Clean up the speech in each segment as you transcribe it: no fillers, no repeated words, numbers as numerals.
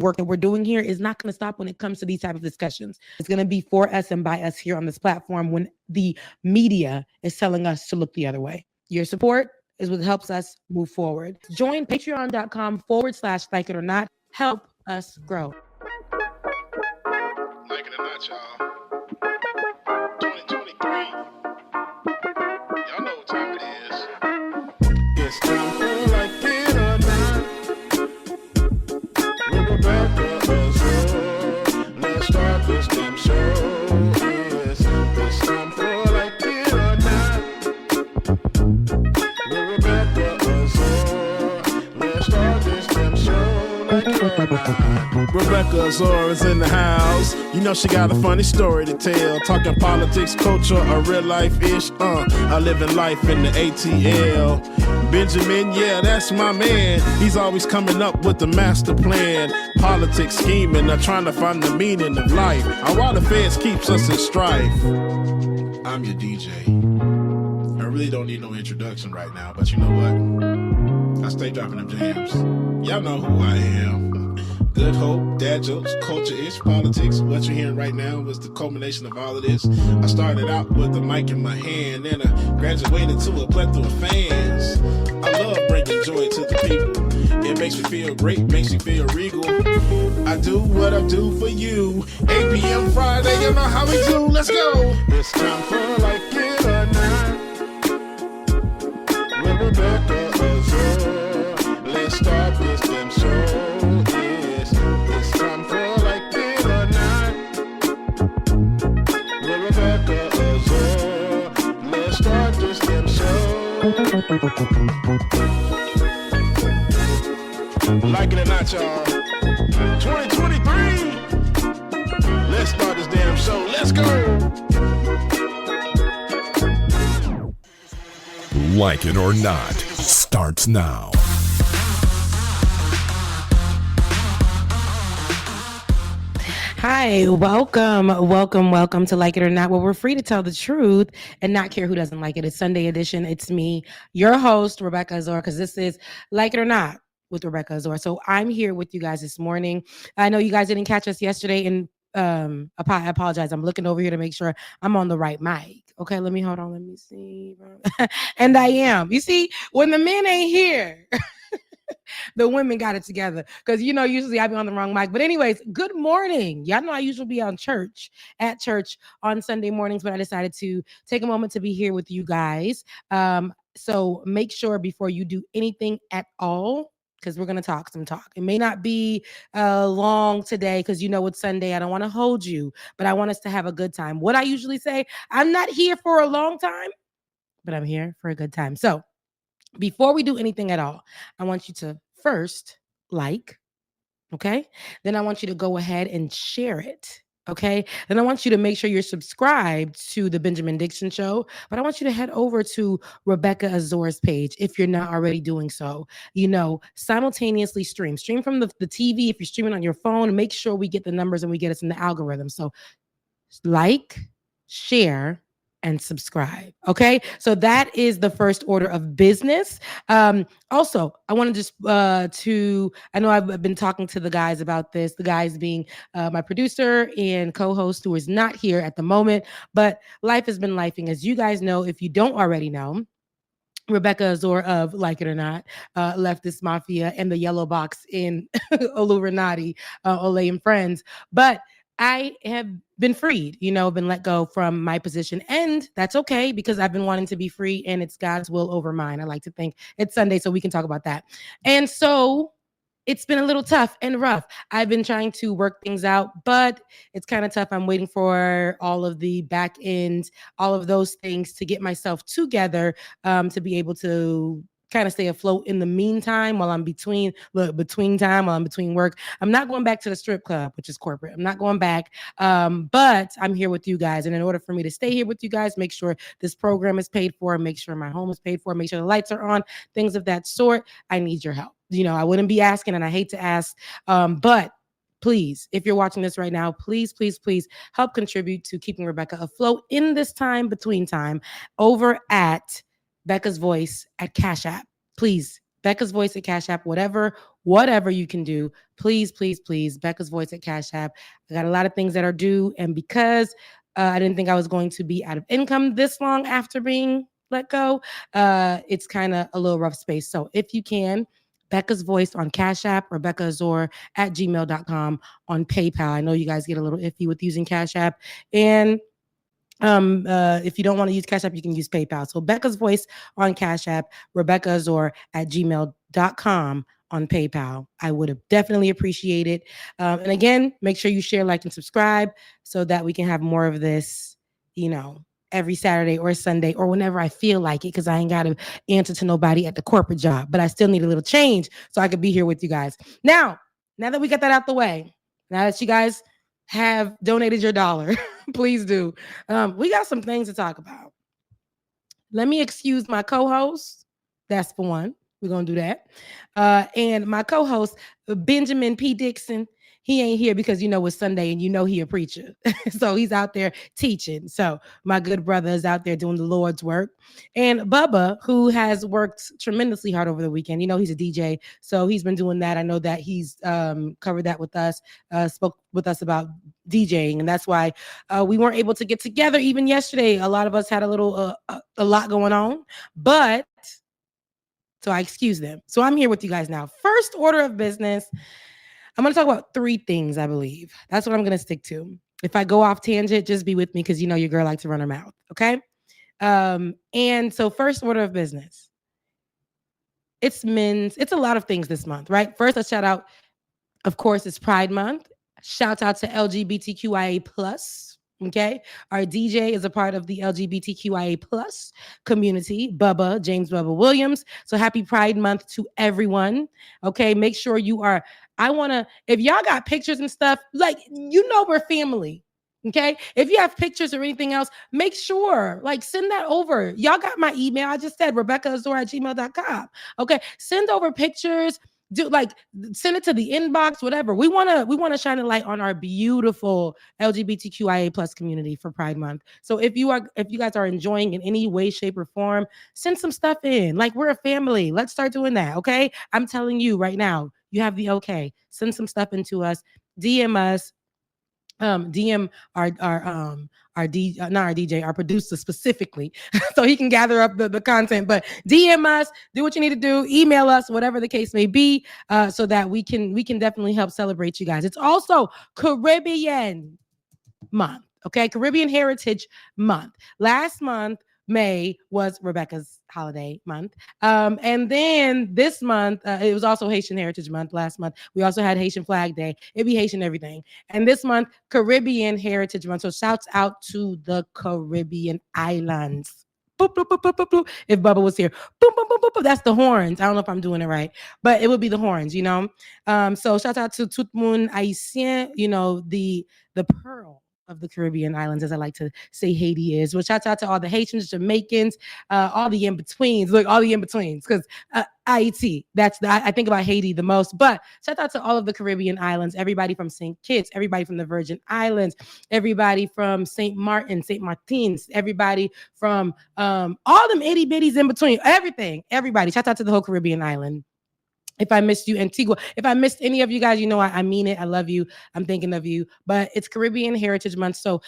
work that we're doing here is not going to stop when it comes to these type of discussions. It's going to be for us and by us here on this platform when the media is telling us to look the other way. Your support is what helps us move forward. Join patreon.com/like it or not. Help us grow. Like it or not, y'all. 2023. Y'all know what time it is. It's time for like it or not. With Rebecca Azor. Let's start this damn show. Yes, it's time for like it or not. With Rebecca Azor. Let's start this damn show like it or not. Rebecca Azor is in the house. You know she got a funny story to tell. Talking politics, culture, or real life-ish. I live in life in the ATL. Benjamin, yeah, that's my man. He's always coming up with the master plan. Politics, scheming, or trying to find the meaning of life. And while the feds keeps us in strife. I'm your DJ. I really don't need no introduction right now, but you know what? I stay dropping them jams. Y'all know who I am. Good hope, dad jokes, culture-ish, politics. What you're hearing right now was the culmination of all of this. I started out with the mic in my hand, then I graduated to a plethora of fans. I love bringing joy to the people. It makes me feel great, makes me feel regal. I do what I do for you. 8 p.m. Friday, you know how we do. Let's go. It's time for like it or not. With Rebecca Azor. Let's start this damn show. It's time for like it or not. With Rebecca Azor. Let's start this damn show. Like it or not, y'all. 2023. Let's start this damn show. Let's go. Like it or not starts now. Hi, welcome to Like It or Not, where we're free to tell the truth and not care who doesn't like it. It's Sunday edition. It's me, your host, Rebecca Azor, because this is Like It or Not with Rebecca Azor. So I'm here with you guys this morning. I know you guys didn't catch us yesterday, and I apologize. I'm looking over here to make sure I'm on the right mic. Okay, let me see. And I am. You see, when the men ain't here, the women got it together. Because, you know, usually I be on the wrong mic. But anyways, good morning. Y'all know I usually be at church on Sunday mornings, but I decided to take a moment to be here with you guys. So make sure before you do anything at all, because we're going to talk some talk. It may not be long today because, you know, it's Sunday. I don't want to hold you, but I want us to have a good time. What I usually say, I'm not here for a long time, but I'm here for a good time. So before we do anything at all, I want you to first like, okay? Then I want you to go ahead and share it, okay? Then I want you to make sure you're subscribed to the Benjamin Dixon Show, but I want you to head over to Rebecca Azor's page if you're not already doing so. You know, simultaneously stream from the TV. If you're streaming on your phone, make sure we get the numbers and we get us in the algorithm. So like, share, and subscribe. Okay. So that is the first order of business. Also, I want to just I know I've been talking to the guys about this, the guys being my producer and co-host who is not here at the moment, but life has been lifing. As you guys know, if you don't already know, Rebecca Azor of Like It or Not, Leftist Mafia, and the Yellow Box in Illuminati, Olay and Friends. But I have been freed, been let go from my position. And that's okay because I've been wanting to be free and it's God's will over mine. I like to think it's Sunday, so we can talk about that. And so it's been a little tough and rough. I've been trying to work things out, but it's kind of tough. I'm waiting for all of the back end, all of those things to get myself together to be able to kind of stay afloat in the meantime while I'm between work. I'm not going back to the strip club, which is corporate. I'm not going back, but I'm here with you guys. And in order for me to stay here with you guys, make sure this program is paid for, make sure my home is paid for, make sure the lights are on, things of that sort, I need your help. I wouldn't be asking, and I hate to ask, but please, if you're watching this right now, please, please, please help contribute to keeping Rebecca afloat in this time between time over at Becca's Voice at Cash App. Please, Becca's Voice at Cash App, whatever whatever you can do, please, please, please. Becca's Voice at Cash App. I got a lot of things that are due. And because I didn't think I was going to be out of income this long after being let go, it's kind of a little rough space. So if you can, Becca's Voice on Cash App, Rebecca Azor at gmail.com, on PayPal. I know you guys get a little iffy with using Cash App. And if you don't want to use Cash App, you can use PayPal. So Becca's Voice on Cash App, Rebecca Azor at gmail.com on PayPal. I would have definitely appreciated. And again, make sure you share, like, and subscribe so that we can have more of this, every Saturday or Sunday or whenever I feel like it, because I ain't got to answer to nobody at the corporate job, but I still need a little change so I could be here with you guys. Now that we got that out the way, now that you guys have donated your dollar, please do. We got some things to talk about. Let me excuse my co-host. That's for one. We're going to do that. And my co-host, Benjamin P. Dixon, he ain't here because it's Sunday and he a preacher. So he's out there teaching. So my good brother is out there doing the Lord's work. And Bubba, who has worked tremendously hard over the weekend, he's a DJ. So he's been doing that. I know that he's covered that with us, spoke with us about DJing. And that's why we weren't able to get together even yesterday. A lot of us had a lot going on. But so I excuse them. So I'm here with you guys now. First order of business. I'm going to talk about 3 things, I believe. That's what I'm going to stick to. If I go off tangent, just be with me because your girl likes to run her mouth. Okay. And so first order of business. It's a lot of things this month, right? First, a shout out. Of course, it's Pride Month. Shout out to LGBTQIA+. Okay. Our DJ is a part of the LGBTQIA+ community, James Bubba Williams. So happy Pride Month to everyone. Okay. Make sure if y'all got pictures and stuff, we're family. Okay. If you have pictures or anything else, make sure, send that over. Y'all got my email. I just said RebeccaAzor@gmail.com. Okay. Send over pictures. Send it to the inbox, whatever. We want to shine a light on our beautiful LGBTQIA+ community for Pride Month. So if you guys are enjoying in any way, shape, or form, send some stuff in. We're a family. Let's start doing that. Okay. I'm telling you right now, you have the okay. Send some stuff into us. DM us. DM not our DJ, our producer specifically, so he can gather up the content. But DM us, do what you need to do, email us, whatever the case may be, so that we can definitely help celebrate you guys. It's also Caribbean month. Okay, Caribbean Heritage Month. Last month, May, was Rebecca's holiday month. And then this month, it was also Haitian Heritage Month. Last month, we also had Haitian Flag Day. It'd be Haitian everything. And this month, Caribbean Heritage Month. So shouts out to the Caribbean islands. Boop, boop, boop, boop, boop, boop. If Bubba was here, boop, boop, boop, boop, boop. That's the horns. I don't know if I'm doing it right, but it would be the horns, So shout out to tout le monde haïtien, the pearl of the Caribbean islands, as I like to say Haiti is. Well, shout out to all the Haitians, Jamaicans, all the in-betweens. Look, all the in-betweens, because Haiti, I think about Haiti the most. But shout out to all of the Caribbean islands, everybody from St. Kitts, everybody from the Virgin Islands, everybody from St. Martins, everybody from all them itty bitties in between, everybody. Shout out to the whole Caribbean island. If I missed you, Antigua, if I missed any of you guys, I mean it. I love you. I'm thinking of you. But it's Caribbean Heritage Month. So,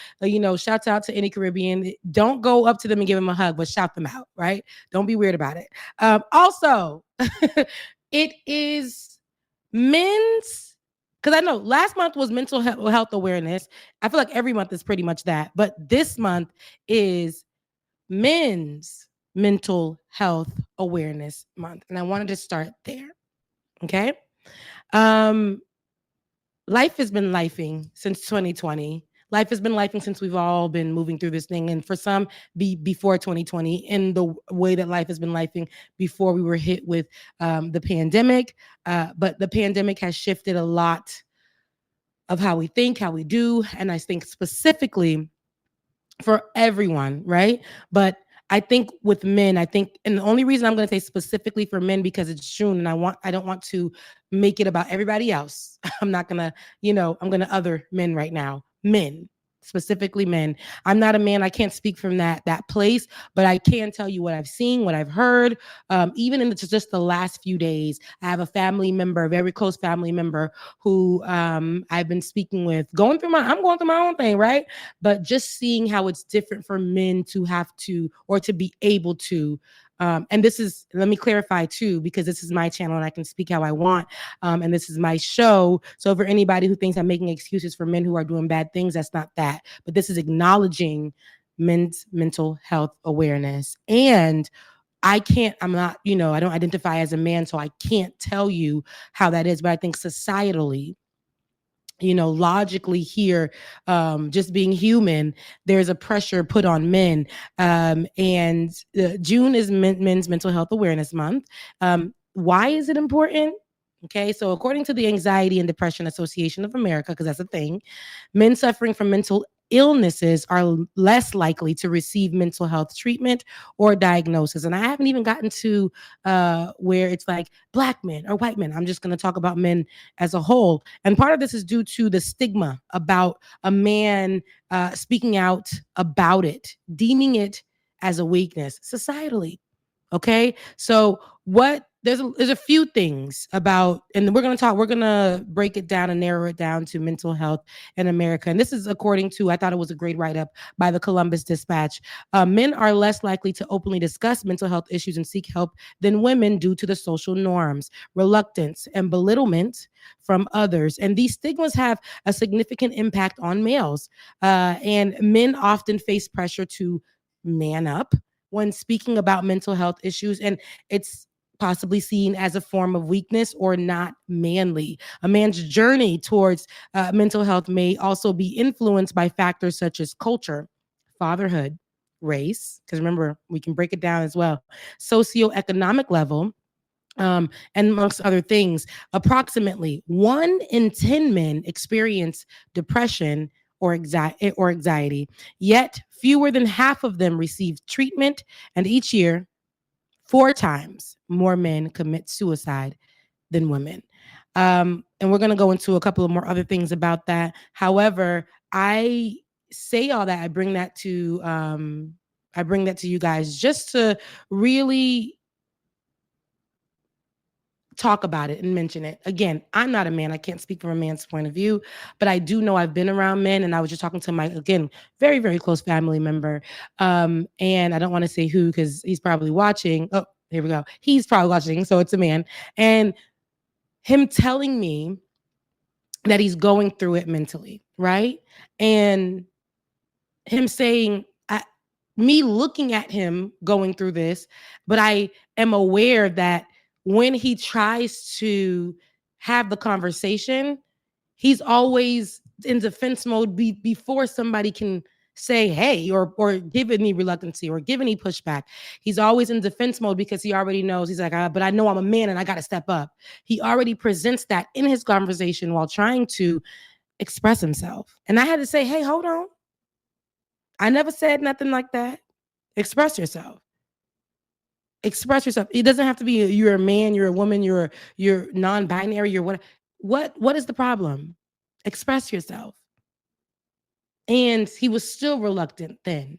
shouts out to any Caribbean. Don't go up to them and give them a hug, but shout them out, right? Don't be weird about it. Also, it is men's, because I know last month was mental health awareness. I feel like every month is pretty much that. But this month is men's mental health awareness month. And I wanted to start there. Okay. Life has been lifing since 2020. Life has been lifing since we've all been moving through this thing. And for some, before 2020, in the way that life has been lifing before we were hit with the pandemic. But the pandemic has shifted a lot of how we think, how we do. And I think specifically for everyone, right? But I think with men, and the only reason I'm going to say specifically for men, because it's June and I don't want to make it about everybody else. I'm not going to, I'm going to other men right now. Men. specifically men. I'm not a man. I can't speak from that place, but I can tell you what I've seen, what I've heard. Even in just the last few days, I have a family member, a very close family member, who I've been speaking with, I'm going through my own thing, right? But just seeing how it's different for men to have to, or to be able to. And this is, let me clarify too, because this is my channel and I can speak how I want. And this is my show. So for anybody who thinks I'm making excuses for men who are doing bad things, that's not that. But this is acknowledging men's mental health awareness. And I'm not, I don't identify as a man, so I can't tell you how that is. But I think societally, logically here, just being human, there's a pressure put on men. And June is Men's Mental Health Awareness Month. Why is it important? Okay, so according to the Anxiety and Depression Association of America, because that's a thing, men suffering from mental illnesses are less likely to receive mental health treatment or diagnosis. And I haven't even gotten to where it's like Black men or white men. I'm just going to talk about men as a whole. And part of this is due to the stigma about a man speaking out about it, deeming it as a weakness societally. Okay, so there's a few things about, and we're gonna break it down and narrow it down to mental health in America. And this is according to, I thought it was a great write-up by the Columbus Dispatch. Men are less likely to openly discuss mental health issues and seek help than women due to the social norms, reluctance, and belittlement from others. And these stigmas have a significant impact on males. And men often face pressure to man up when speaking about mental health issues, and it's possibly seen as a form of weakness or not manly. A man's journey towards mental health may also be influenced by factors such as culture, fatherhood, race, because remember, we can break it down as well, socioeconomic level, and amongst other things. Approximately 1 in 10 men experience depression or anxiety, yet fewer than half of them receive treatment, and each year 4 times more men commit suicide than women. And we're going to go into a couple of more other things about that. However, I say all that, I bring that to you guys just to really talk about it and mention it. Again, I'm not a man. I can't speak from a man's point of view, but I do know I've been around men, and I was just talking to my, again, very, very close family member. And I don't want to say who, because he's probably watching. Oh, here we go. He's probably watching, so it's a man. And him telling me that he's going through it mentally, right? And him saying, me looking at him going through this, but I am aware that when he tries to have the conversation, he's always in defense mode before somebody can say, hey, or give any reluctancy or give any pushback. He's always in defense mode because he already knows, he's like, but I know I'm a man and I got to step up. He already presents that in his conversation while trying to express himself. And I had to say, hey, hold on. I never said nothing like that. Express yourself. Express yourself. It doesn't have to be you're a man, you're a woman, you're non-binary, you're what is the problem? Express yourself. And he was still reluctant then,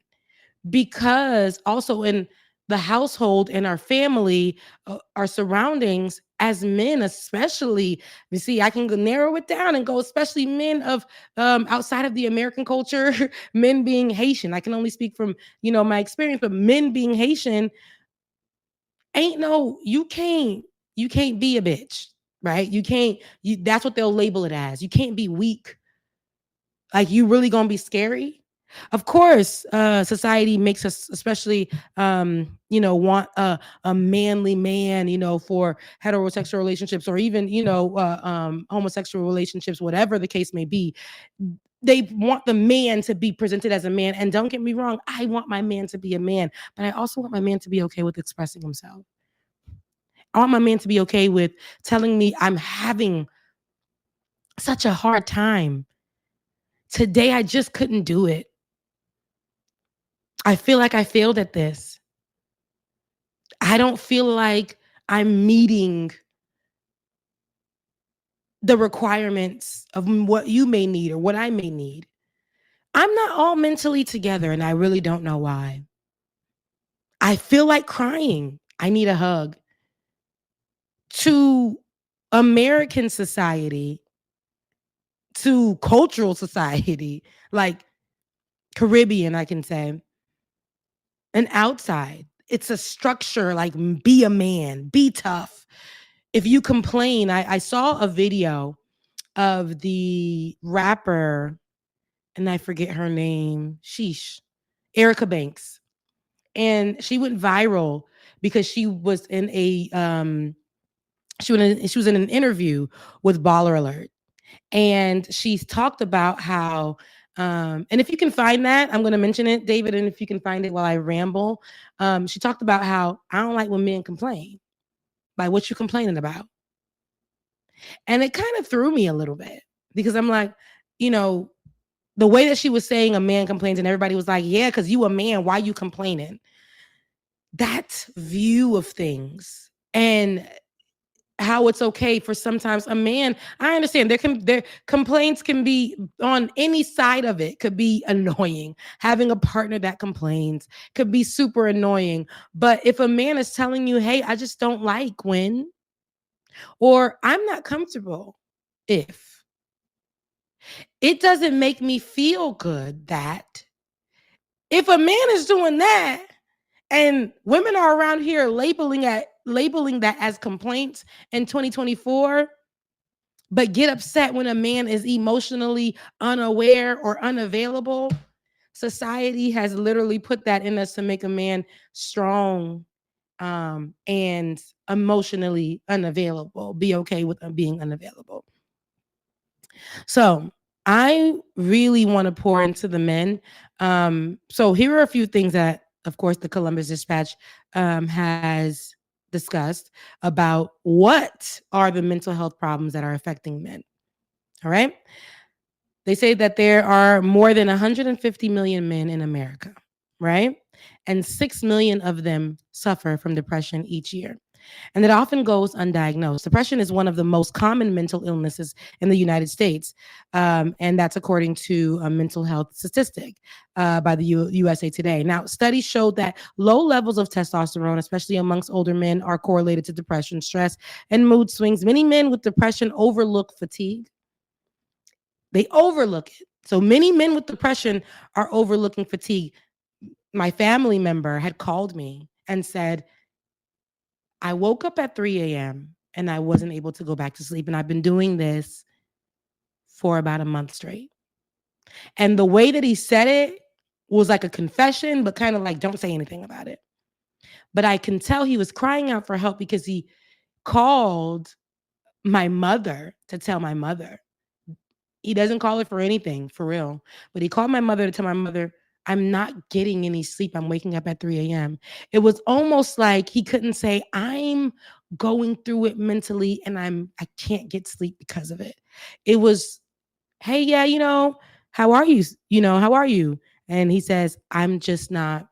because also in the household, in our family, our surroundings, as men especially, you see, I can narrow it down and go, especially men of outside of the American culture, men being Haitian. I can only speak from my experience, but men being Haitian, you can't be a bitch, right? That's what they'll label it as. You can't be weak. Like, you really gonna be scary? Of course, society makes us, especially, want a manly man, for heterosexual relationships, or even, homosexual relationships, whatever the case may be. They want the man to be presented as a man. And don't get me wrong, I want my man to be a man, but I also want my man to be okay with expressing himself. I want my man to be okay with telling me I'm having such a hard time. Today, I just couldn't do it. I feel like I failed at this. I don't feel like I'm meeting the requirements of what you may need or what I may need. I'm not all mentally together, and I really don't know why. I feel like crying. I need a hug. To American society, to cultural society, like Caribbean, I can say, and outside. It's a structure like be a man, be tough. If you complain, I saw a video of the rapper, and I forget her name, sheesh, Erica Banks. And she went viral because she was in a she was in an interview with Baller Alert, and she talked about how and if you can find that, I'm going to mention it, David, and if you can find it while I ramble, she talked about how I don't like when men complain. Like, what you complaining about? And it kind of threw me a little bit because I'm like, you know, the way that she was saying a man complains and everybody was like, yeah, because you a man, why you complaining? That view of things and how it's okay for sometimes a man. I understand their complaints can be on any side of it, could be annoying. Having a partner that complains could be super annoying. But if a man is telling you, hey, I just don't like when, or I'm not comfortable if, it doesn't make me feel good that if a man is doing that and women are around here labeling that as complaints in 2024, but get upset when a man is emotionally unaware or unavailable. Society has literally put that in us to make a man strong and emotionally unavailable. Be okay with being unavailable. So I really want to pour into the men. So here are a few things that, of course, the Columbus Dispatch has discussed about what are the mental health problems that are affecting men. All right. They say that there are more than 150 million men in America, right? And 6 million of them suffer from depression each year. And it often goes undiagnosed. Depression is one of the most common mental illnesses in the United States. And that's according to a mental health statistic by the USA Today. Now, studies showed that low levels of testosterone, especially amongst older men, are correlated to depression, stress, and mood swings. Many men with depression overlook fatigue. They overlook it. So many men with depression are overlooking fatigue. My family member had called me and said, I woke up at 3 a.m. and I wasn't able to go back to sleep. And I've been doing this for about a month straight. And the way that he said it was like a confession, but kind of like, don't say anything about it. But I can tell he was crying out for help because he called my mother to tell my mother. He doesn't call her for anything, for real. But he called my mother to tell my mother, I'm not getting any sleep. I'm waking up at 3 a.m. It was almost like he couldn't say, I'm going through it mentally and I can't get sleep because of it. It was, hey, yeah, how are you? How are you? And he says, I'm just not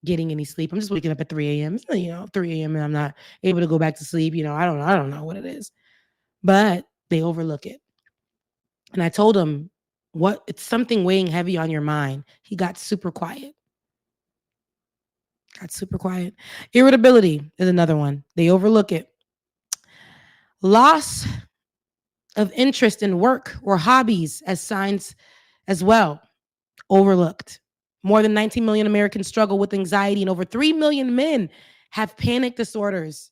getting any sleep. I'm just waking up at 3 a.m. 3 a.m. and I'm not able to go back to sleep. I don't know what it is. But they overlook it. And I told him, what, it's something weighing heavy on your mind. He got super quiet. Irritability is another one. They overlook it. Loss of interest in work or hobbies as signs as well. Overlooked. More than 19 million Americans struggle with anxiety, and over 3 million men have panic disorders.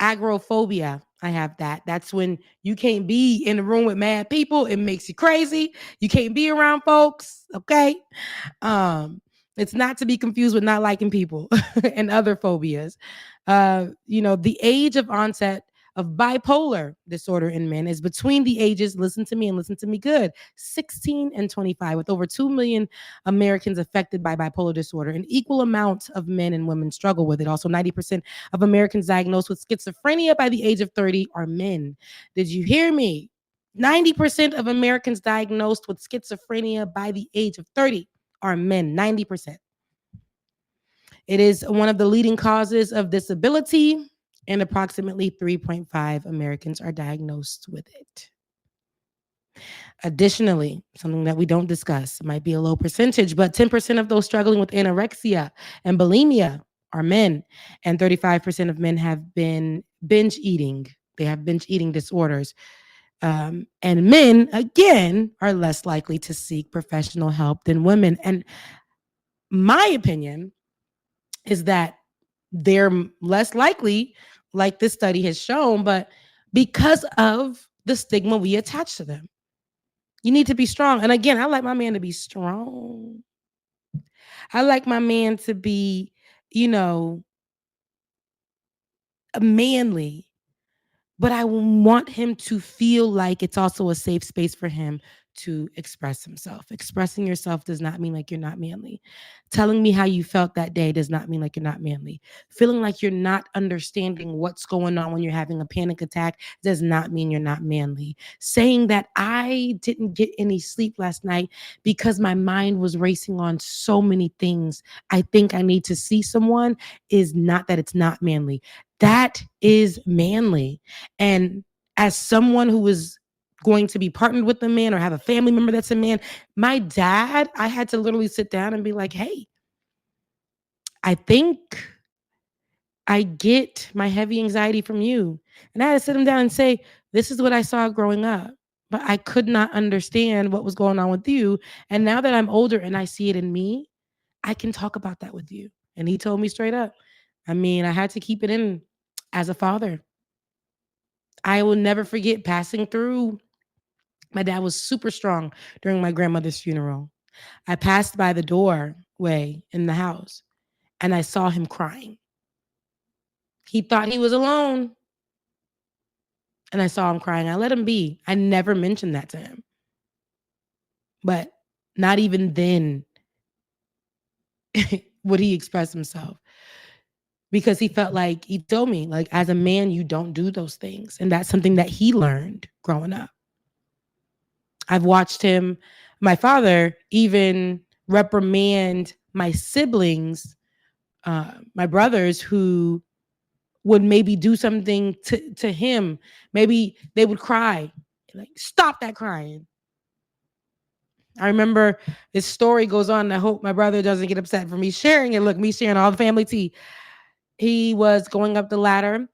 Agoraphobia. I have that. That's when you can't be in a room with mad people. It makes you crazy. You can't be around folks. Okay. It's not to be confused with not liking people and other phobias. The age of onset of bipolar disorder in men is between the ages, listen to me and listen to me good, 16 and 25, with over 2 million Americans affected by bipolar disorder. An equal amount of men and women struggle with it. Also, 90% of Americans diagnosed with schizophrenia by the age of 30 are men. Did you hear me? 90% of Americans diagnosed with schizophrenia by the age of 30 are men. 90%. It is one of the leading causes of disability, and approximately 3.5 Americans are diagnosed with it. Additionally, something that we don't discuss, might be a low percentage, but 10% of those struggling with anorexia and bulimia are men, and 35% of men have been binge eating. They have binge eating disorders. And men, again, are less likely to seek professional help than women. And my opinion is that they're less likely, like this study has shown, but because of the stigma we attach to them. You need to be strong. And again, I like my man to be strong. I like my man to be, you know, manly. But I want him to feel like it's also a safe space for him to express himself. Expressing yourself does not mean like you're not manly. Telling me how you felt that day does not mean like you're not manly. Feeling like you're not understanding what's going on when you're having a panic attack does not mean you're not manly. Saying that I didn't get any sleep last night because my mind was racing on so many things. I think I need to see someone is not that it's not manly. That is manly. And as someone who is going to be partnered with a man or have a family member that's a man, my dad, I had to literally sit down and be like, hey, I think I get my heavy anxiety from you. And I had to sit him down and say, this is what I saw growing up, but I could not understand what was going on with you. And now that I'm older and I see it in me, I can talk about that with you. And he told me straight up. I mean, I had to keep it in as a father. I will never forget passing through. My dad was super strong during my grandmother's funeral. I passed by the doorway in the house and I saw him crying. He thought he was alone and I saw him crying. I let him be. I never mentioned that to him. But not even then would he express himself because he felt like he told me, like, as a man, you don't do those things. And that's something that he learned growing up. I've watched him, my father, even reprimand my siblings, my brothers, who would maybe do something to him. Maybe they would cry, like, stop that crying. I remember this story goes on. I hope my brother doesn't get upset for me sharing it. Look, me sharing all the family tea. He was going up the ladder,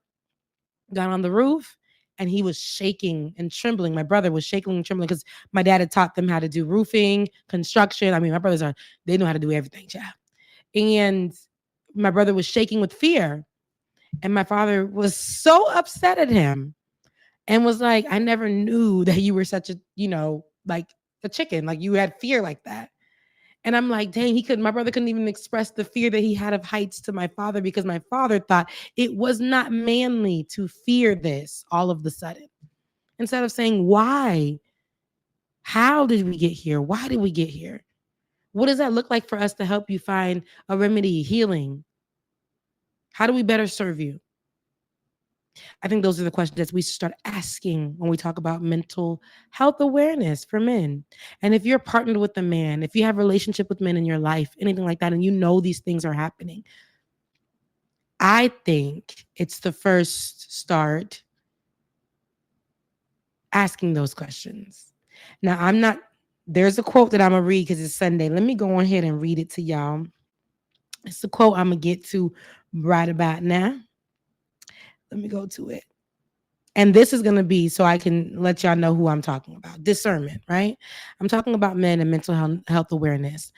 got on the roof, and he was shaking and trembling. My brother was shaking and trembling because my dad had taught them how to do roofing, construction. I mean, my brothers they know how to do everything, child. And my brother was shaking with fear. And my father was so upset at him and was like, I never knew that you were such a, like a chicken, like you had fear like that. And I'm like, dang, my brother couldn't even express the fear that he had of heights to my father because my father thought it was not manly to fear this all of the sudden. Instead of saying, why? How did we get here? Why did we get here? What does that look like for us to help you find a remedy, healing? How do we better serve you? I think those are the questions that we should start asking when we talk about mental health awareness for men. And if you're partnered with a man, if you have a relationship with men in your life, anything like that, and you know these things are happening, I think it's the first start asking those questions. Now, there's a quote that I'm going to read because it's Sunday. Let me go ahead and read it to y'all. It's the quote I'm going to get to right about now. Let me go to it. And this is going to be so I can let y'all know who I'm talking about. Discernment, right? I'm talking about men and mental health awareness.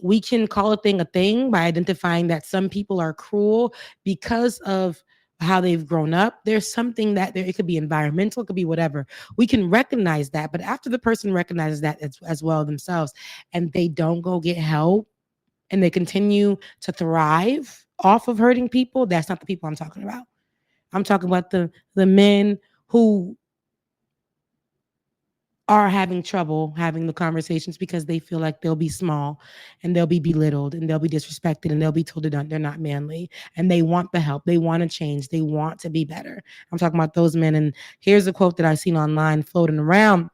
We can call a thing by identifying that some people are cruel because of how they've grown up. There's something it could be environmental, it could be whatever. We can recognize that, but after the person recognizes that as well themselves and they don't go get help and they continue to thrive off of hurting people, that's not the people I'm talking about. I'm talking about the men who are having trouble having the conversations because they feel like they'll be small and they'll be belittled and they'll be disrespected and they'll be told they're not manly and they want the help. They want to change. They want to be better. I'm talking about those men. And here's a quote that I've seen online floating around.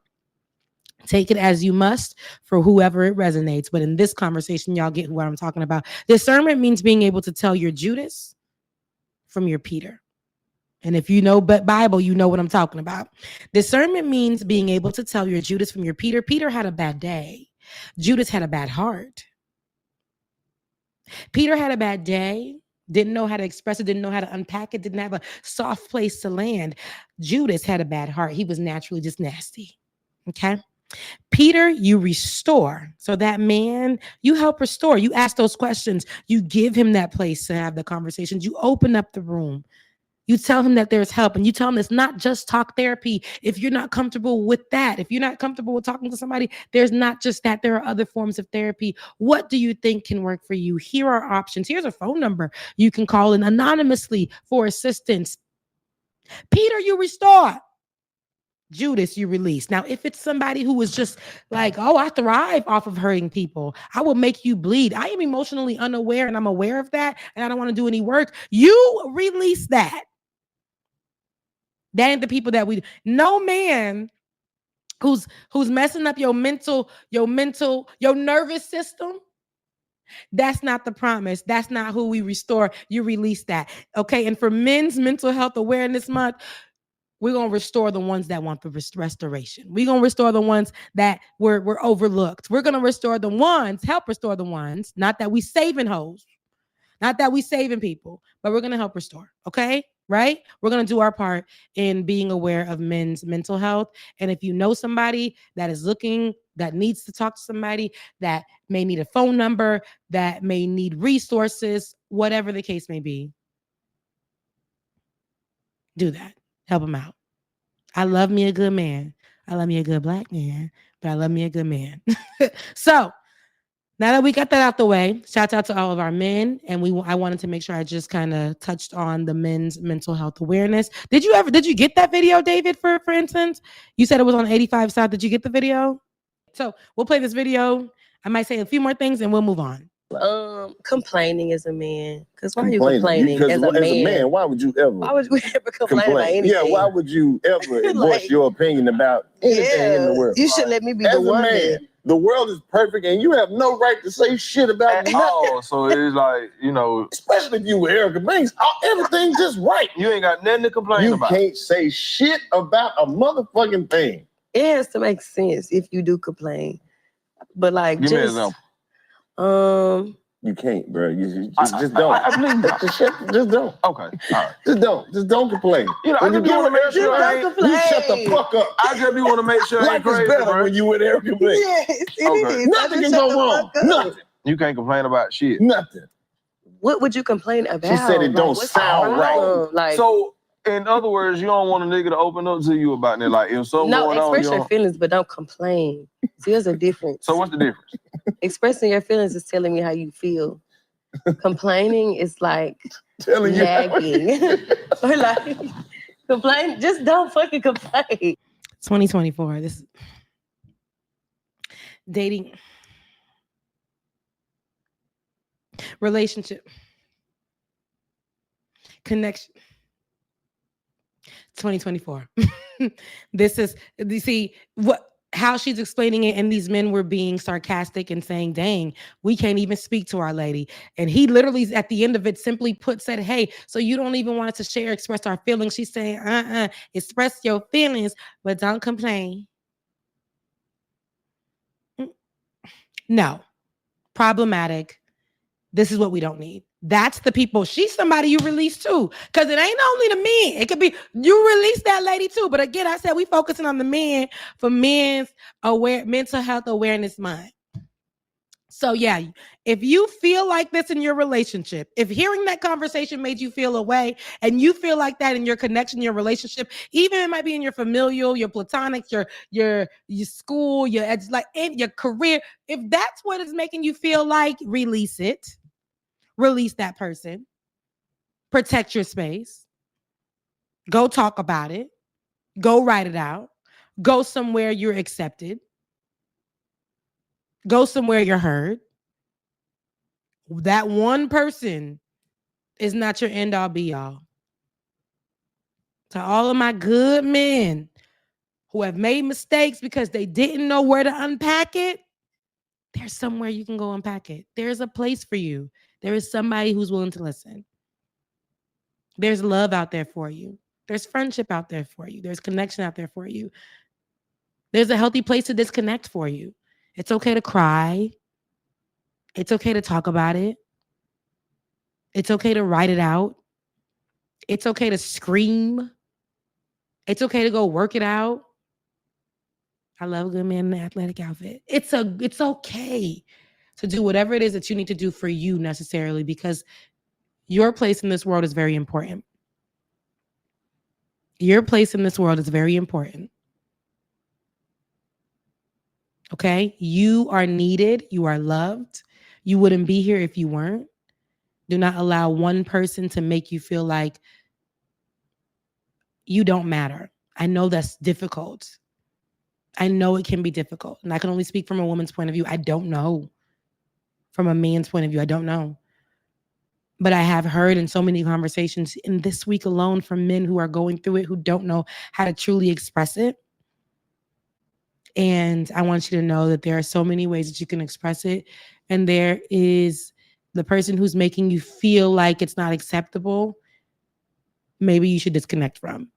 Take it as you must for whoever it resonates. But in this conversation, y'all get what I'm talking about. Discernment means being able to tell your Judas from your Peter. And if you know but Bible, you know what I'm talking about. Discernment means being able to tell your Judas from your Peter. Peter had a bad day. Judas had a bad heart. Peter had a bad day, didn't know how to express it, didn't know how to unpack it, didn't have a soft place to land. Judas had a bad heart. He was naturally just nasty. Okay. Peter, you restore. So that man, you help restore. You ask those questions. You give him that place to have the conversations. You open up the room. You tell him that there's help, and you tell him it's not just talk therapy. If you're not comfortable with that, if you're not comfortable with talking to somebody, there's not just that. There are other forms of therapy. What do you think can work for you? Here are options. Here's a phone number you can call in anonymously for assistance. Peter, you restore. Judas, you release. Now, if it's somebody who is just like, oh, I thrive off of hurting people, I will make you bleed. I am emotionally unaware and I'm aware of that, and I don't want to do any work. You release that. That ain't the people that we. No man who's messing up your nervous system. That's not the promise. That's not who we restore. You release that. Okay. And for Men's Mental Health Awareness Month, we're going to restore the ones that want the restoration. We're going to restore the ones that were overlooked. We're going to restore the ones, help restore the ones, not that we saving hoes, not that we saving people, but we're going to help restore. Okay. Right? We're going to do our part in being aware of men's mental health. And if you know somebody that is looking, that needs to talk to somebody, that may need a phone number, that may need resources, whatever the case may be, do that. Help them out. I love me a good man. I love me a good black man, but I love me a good man. So now that we got that out the way, shout out to all of our men. And I wanted to make sure I just kind of touched on the men's mental health awareness. Did you get that video, David, for instance? You said it was on 85 South. Did you get the video? So we'll play this video. I might say a few more things and we'll move on. Complaining as a man. Because why are you complaining as a man? Why would you ever complain about anything? Yeah, why would you ever voice your opinion about anything in the world? You should let me be the one. Man, the world is perfect and you have no right to say shit about nothing. Oh, so it's like, especially if you were Erica Banks, everything's just right. You ain't got nothing to complain about. You can't say shit about a motherfucking thing. It has to make sense if you do complain. But like, give me an example. You can't, bro. You just don't. I believe that. Just don't. Okay. All right. Just don't complain. I just want to make sure you shut the fuck up. I just want to make sure life is better when you with Erica Banks. Yes, it is. Nothing can go wrong. Nothing. You can't complain about shit. Nothing. What would you complain about? She said it don't sound right. Like, so, in other words, you don't want a nigga to open up to you about it. Like, if something going on, express your feelings, but don't complain. See, there's a difference. So what's the difference? Expressing your feelings is telling me how you feel. Complaining is like telling nagging. Or like, complain. Just don't fucking complain. 2024. This dating, relationship, connection. 2024. This is, you see how she's explaining it, and these men were being sarcastic and saying, dang, we can't even speak to our lady. And he literally at the end of it simply said, hey, so you don't even want us to express our feelings. She's saying, express your feelings, but don't complain. No. Problematic. This is what we don't need. That's the people. She's somebody you release too. Because it ain't only the men. It could be you release that lady too. But again, I said we focusing on the men for men's mental health awareness month. So yeah, if you feel like this in your relationship, if hearing that conversation made you feel away and you feel like that in your connection, your relationship, even it might be in your familial, your platonic, your school, your career, if that's what is making you feel like, release it. Release that person. Protect your space. Go talk about it. Go write it out. Go somewhere you're accepted. Go somewhere you're heard. That one person is not your end all be all. To all of my good men who have made mistakes because they didn't know where to unpack it, there's somewhere you can go unpack it. There's a place for you. There is somebody who's willing to listen. There's love out there for you. There's friendship out there for you. There's connection out there for you. There's a healthy place to disconnect for you. It's okay to cry. It's okay to talk about it. It's okay to write it out. It's okay to scream. It's okay to go work it out. I love a good man in an athletic outfit. It's okay to do whatever it is that you need to do for you necessarily, because your place in this world is very important. Your place in this world is very important. Okay? You are needed. You are loved. You wouldn't be here if you weren't. Do not allow one person to make you feel like you don't matter. I know that's difficult. I know it can be difficult. And I can only speak from a woman's point of view. I don't know. From a man's point of view, I don't know. But I have heard in so many conversations in this week alone from men who are going through it, who don't know how to truly express it. And I want you to know that there are so many ways that you can express it. And there is the person who's making you feel like it's not acceptable. Maybe you should disconnect from.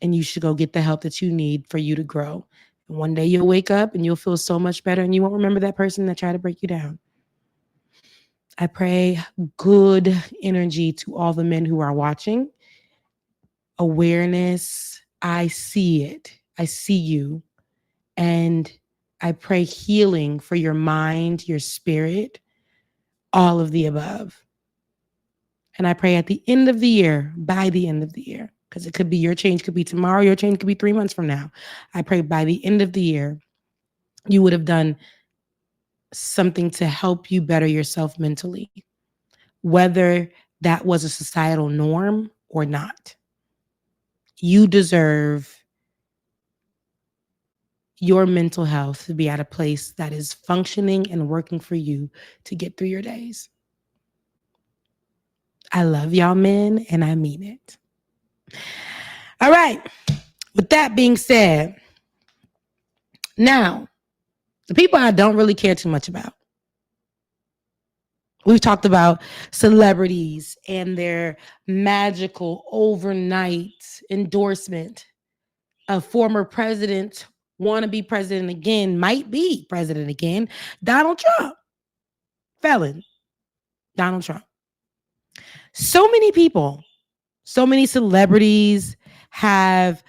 And you should go get the help that you need for you to grow. And one day you'll wake up and you'll feel so much better, and you won't remember that person that tried to break you down. I pray good energy to all the men who are watching. Awareness. I see it. I see you. And I pray healing for your mind, your spirit, all of the above. And I pray at the end of the year, by the end of the year, because it could be your change could be tomorrow, your change could be 3 months from now. I pray by the end of the year, you would have done something to help you better yourself mentally, whether that was a societal norm or not. You deserve your mental health to be at a place that is functioning and working for you to get through your days. I love y'all men, and I mean it. All right. With that being said, now, the people I don't really care too much about. We've talked about celebrities and their magical overnight endorsement. A former president, want to be president again, might be president again, Donald Trump. Felon, Donald Trump. So many people, so many celebrities have,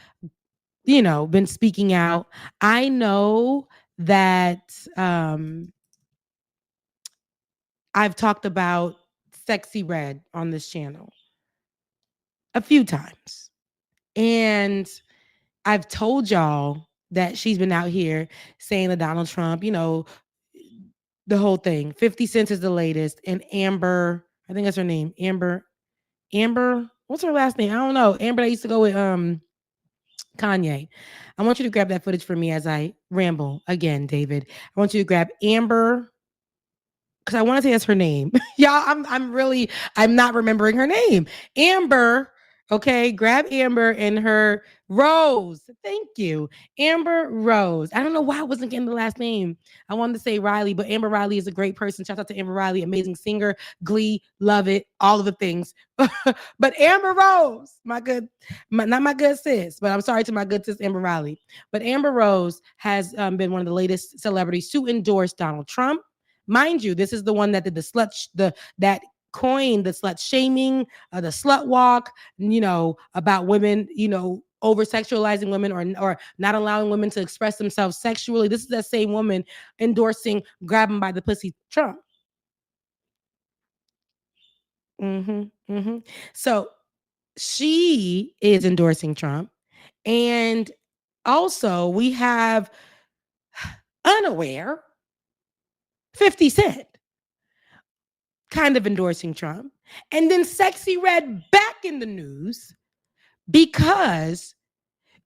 been speaking out. I know that I've talked about Sexyy Red on this channel a few times. And I've told y'all that she's been out here saying that Donald Trump, the whole thing. 50 Cent is the latest. And Amber, I think that's her name. Amber, what's her last name? I don't know. Amber that used to go with Kanye. I want you to grab that footage for me as I ramble again, David. I want you to grab Amber, because I want to say that's her name. Y'all, I'm not remembering her name. Amber, okay, grab Amber and her Rose. Thank you. Amber Rose. I don't know why I wasn't getting the last name. I wanted to say Riley, but Amber Riley is a great person. Shout out to Amber Riley, amazing singer, Glee, love it, all of the things. But Amber Rose, not my good sis, but I'm sorry to my good sis Amber Riley. But Amber Rose has been one of the latest celebrities to endorse Donald Trump. Mind you, this is the one that did that coined the slut shaming, the slut walk, about women, over sexualizing women or not allowing women to express themselves sexually. This is that same woman endorsing grab him by the pussy Trump. So she is endorsing Trump. And also we have unaware 50 Cent kind of endorsing Trump. And then Sexyy Red back in the news because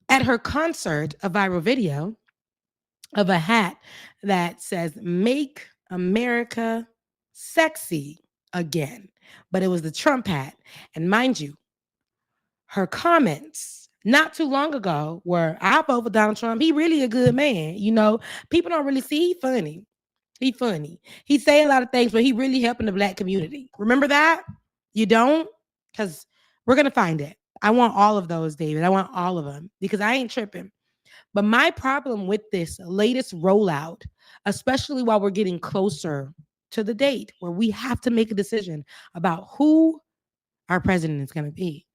at her concert, a viral video of a hat that says "Make America Sexy Again," but it was the Trump hat. And mind you, her comments not too long ago were, "I vote for Donald Trump. He really a good man. People don't really see he funny. He funny. He say a lot of things, but he really helping the Black community." Remember that? You don't? Because we're going to find it. I want all of those, David. I want all of them because I ain't tripping. But my problem with this latest rollout, especially while we're getting closer to the date where we have to make a decision about who our president is going to be.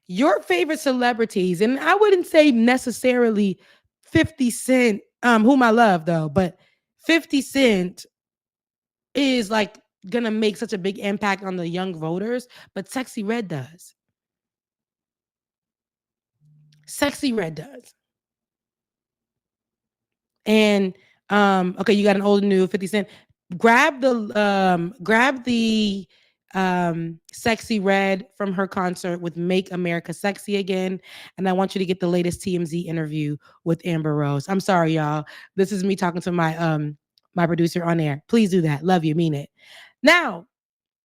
Your favorite celebrities, and I wouldn't say necessarily 50 Cent, whom I love though, but 50 Cent is like going to make such a big impact on the young voters, but Sexyy Red does. Sexyy Red does. And okay, you got an old and new 50 Cent. Grab the Sexyy Red from her concert with Make America Sexy Again. And I want you to get the latest TMZ interview with Amber Rose. I'm sorry, y'all. This is me talking to my my producer on air. Please do that. Love you, mean it. Now,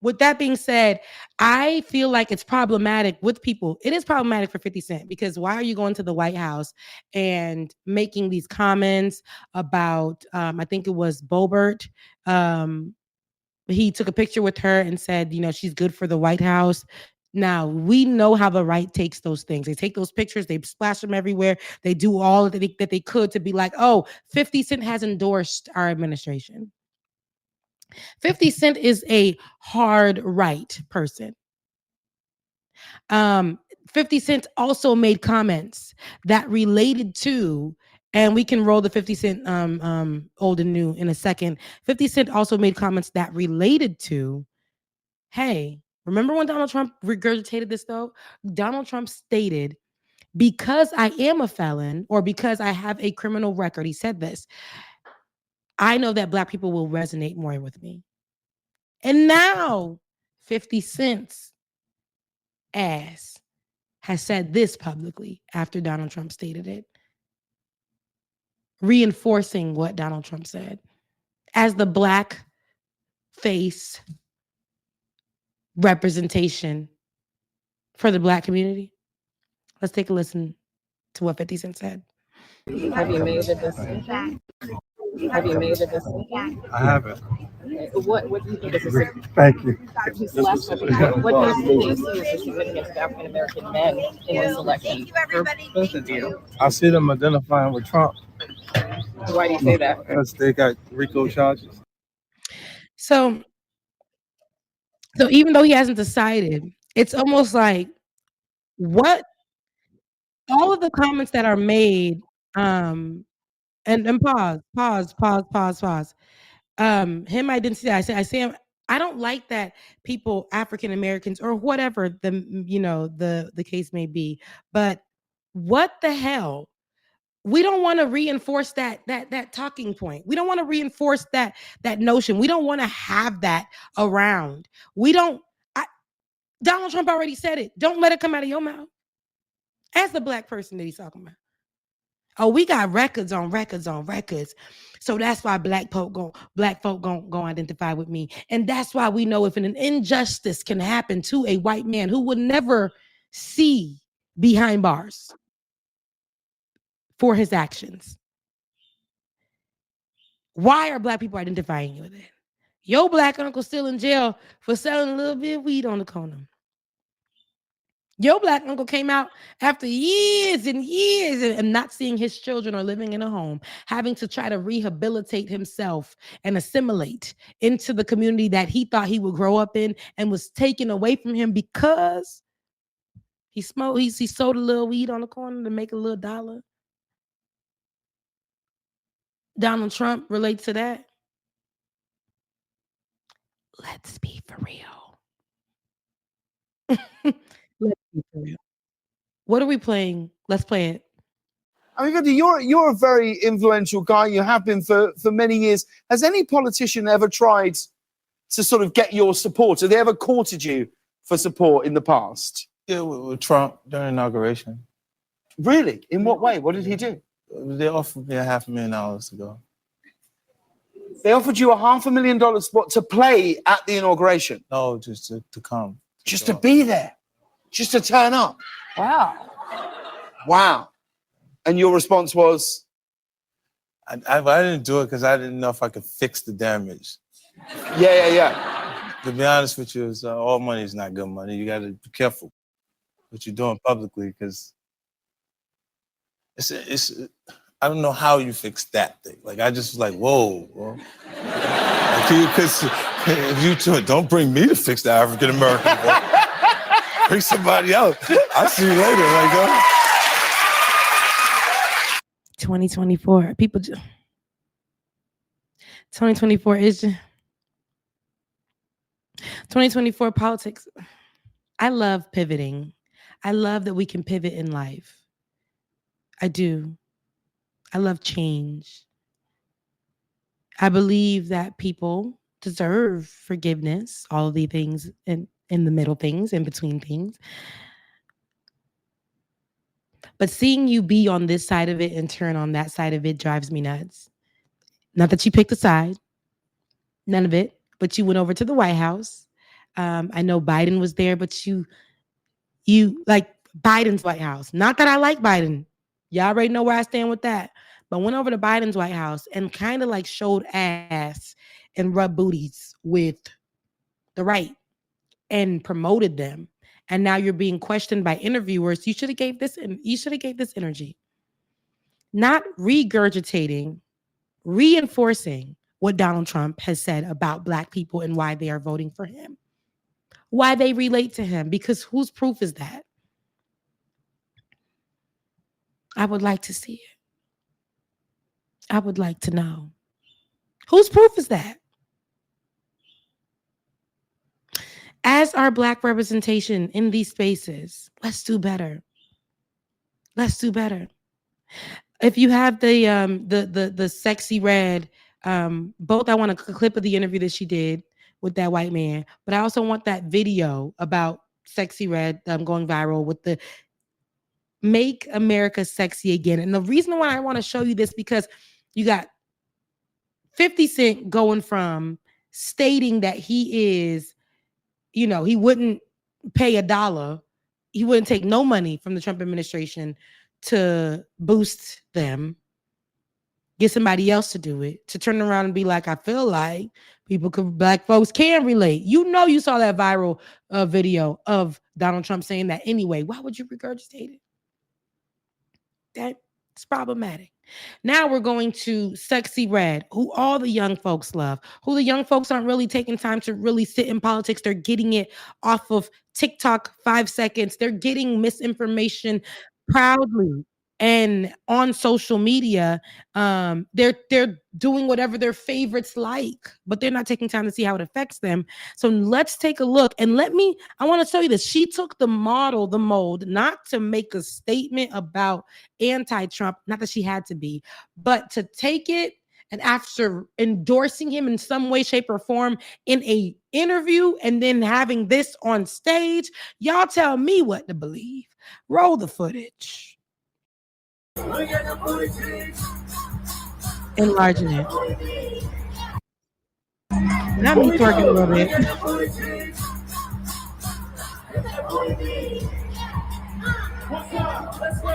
with that being said, I feel like it's problematic with people. It is problematic for 50 Cent because why are you going to the White House and making these comments about, I think it was Boebert. He took a picture with her and said, you know, she's good for the White House. Now, we know how the right takes those things. They take those pictures, they splash them everywhere. They do all that they could to be like, oh, 50 Cent has endorsed our administration. 50 Cent is a hard right person. 50 Cent also made comments that related to, and we can roll the 50 Cent old and new in a second. 50 Cent also made comments that related to, hey, remember when Donald Trump regurgitated this though? Donald Trump stated, because I am a felon or because I have a criminal record, he said this, I know that Black people will resonate more with me. And now 50 Cent's ass has said this publicly after Donald Trump stated it, reinforcing what Donald Trump said as the Black face representation for the Black community. Let's take a listen to what 50 Cent said. Have you made a decision? Have you made a decision? I haven't. What do you think is the Thank you. what do you see as the significance of African American men in this election? For both of you. I see them identifying with Trump. Why do you say that? Because they got RICO charges. So even though he hasn't decided, it's almost like what all of the comments that are made, and pause. Him identity. I say him. I don't like that people, African Americans or whatever the case may be. But what the hell? We don't want to reinforce that talking point. We don't want to reinforce that notion. We don't want to have that around. We don't. Donald Trump already said it. Don't let it come out of your mouth. As the Black person that he's talking about. Oh, we got records on records on records. So that's why Black folk gon' identify with me. And that's why we know if an injustice can happen to a white man who would never see behind bars for his actions. Why are Black people identifying you with it? Your Black uncle still in jail for selling a little bit of weed on the corner. Your Black uncle came out after years and years and not seeing his children or living in a home, having to try to rehabilitate himself and assimilate into the community that he thought he would grow up in and was taken away from him because he sold a little weed on the corner to make a little dollar. Donald Trump relates to that. Let's be for real. Let's be for real. What are we playing? Let's play it. I mean, you're a very influential guy. You have been for many years. Has any politician ever tried to sort of get your support? Have they ever courted you for support in the past? Yeah, with Trump during inauguration. Really? In what way? What did he do? They offered me $500,000 to go. They offered you $500,000 what, to play at the inauguration? No, just to come. Just to be there? Just to turn up? Wow. Wow. And your response was? I didn't do it because I didn't know if I could fix the damage. Yeah. To be honest with you, all money is not good money. You got to be careful. what you're doing publicly, because it's I don't know how you fix that thing. Like, I just was like, whoa, bro. Like, if you don't bring me to fix the African American vote. Bring somebody else. I'll see you later. Like, 2024. People 2024 is 2024 politics. I love pivoting. I love that we can pivot in life. I do. I love change. I believe that people deserve forgiveness, all of the things in the middle things, in between things. But seeing you be on this side of it and turn on that side of it drives me nuts. Not that you picked a side, none of it, but you went over to the White House. I know Biden was there, but you like Biden's White House. Not that I like Biden. Y'all already know where I stand with that. But went over to Biden's White House and kind of like showed ass and rubbed booties with the right and promoted them. And now you're being questioned by interviewers. You should have gave this energy. Not regurgitating, reinforcing what Donald Trump has said about Black people and why they are voting for him. Why they relate to him, because whose proof is that? I would like to see it. I would like to know. Whose proof is that? As our Black representation in these spaces, let's do better. Let's do better. If you have the Sexyy Red, both I want a clip of the interview that she did with that white man, but I also want that video about Sexyy Red going viral with the Make America Sexy Again. And the reason why I want to show you this, because you got 50 Cent going from stating that he is, he wouldn't pay $1. He wouldn't take no money from the Trump administration to boost them, get somebody else to do it, to turn around and be like, I feel like Black folks can relate. You saw that viral video of Donald Trump saying that anyway. Why would you regurgitate it? That's problematic. Now we're going to Sexyy Red, who all the young folks love, who the young folks aren't really taking time to really sit in politics. They're getting it off of TikTok 5 seconds. They're getting misinformation proudly. And on social media, they're doing whatever their favorites like, but they're not taking time to see how it affects them. So let's take a look. And I want to tell you this. She took the mold, not to make a statement about anti-Trump, not that she had to be, but to take it and after endorsing him in some way, shape, or form in a interview and then having this on stage, y'all tell me what to believe. Roll the footage. Enlarging it. Not me twerking a little bit. What's up? Let's go.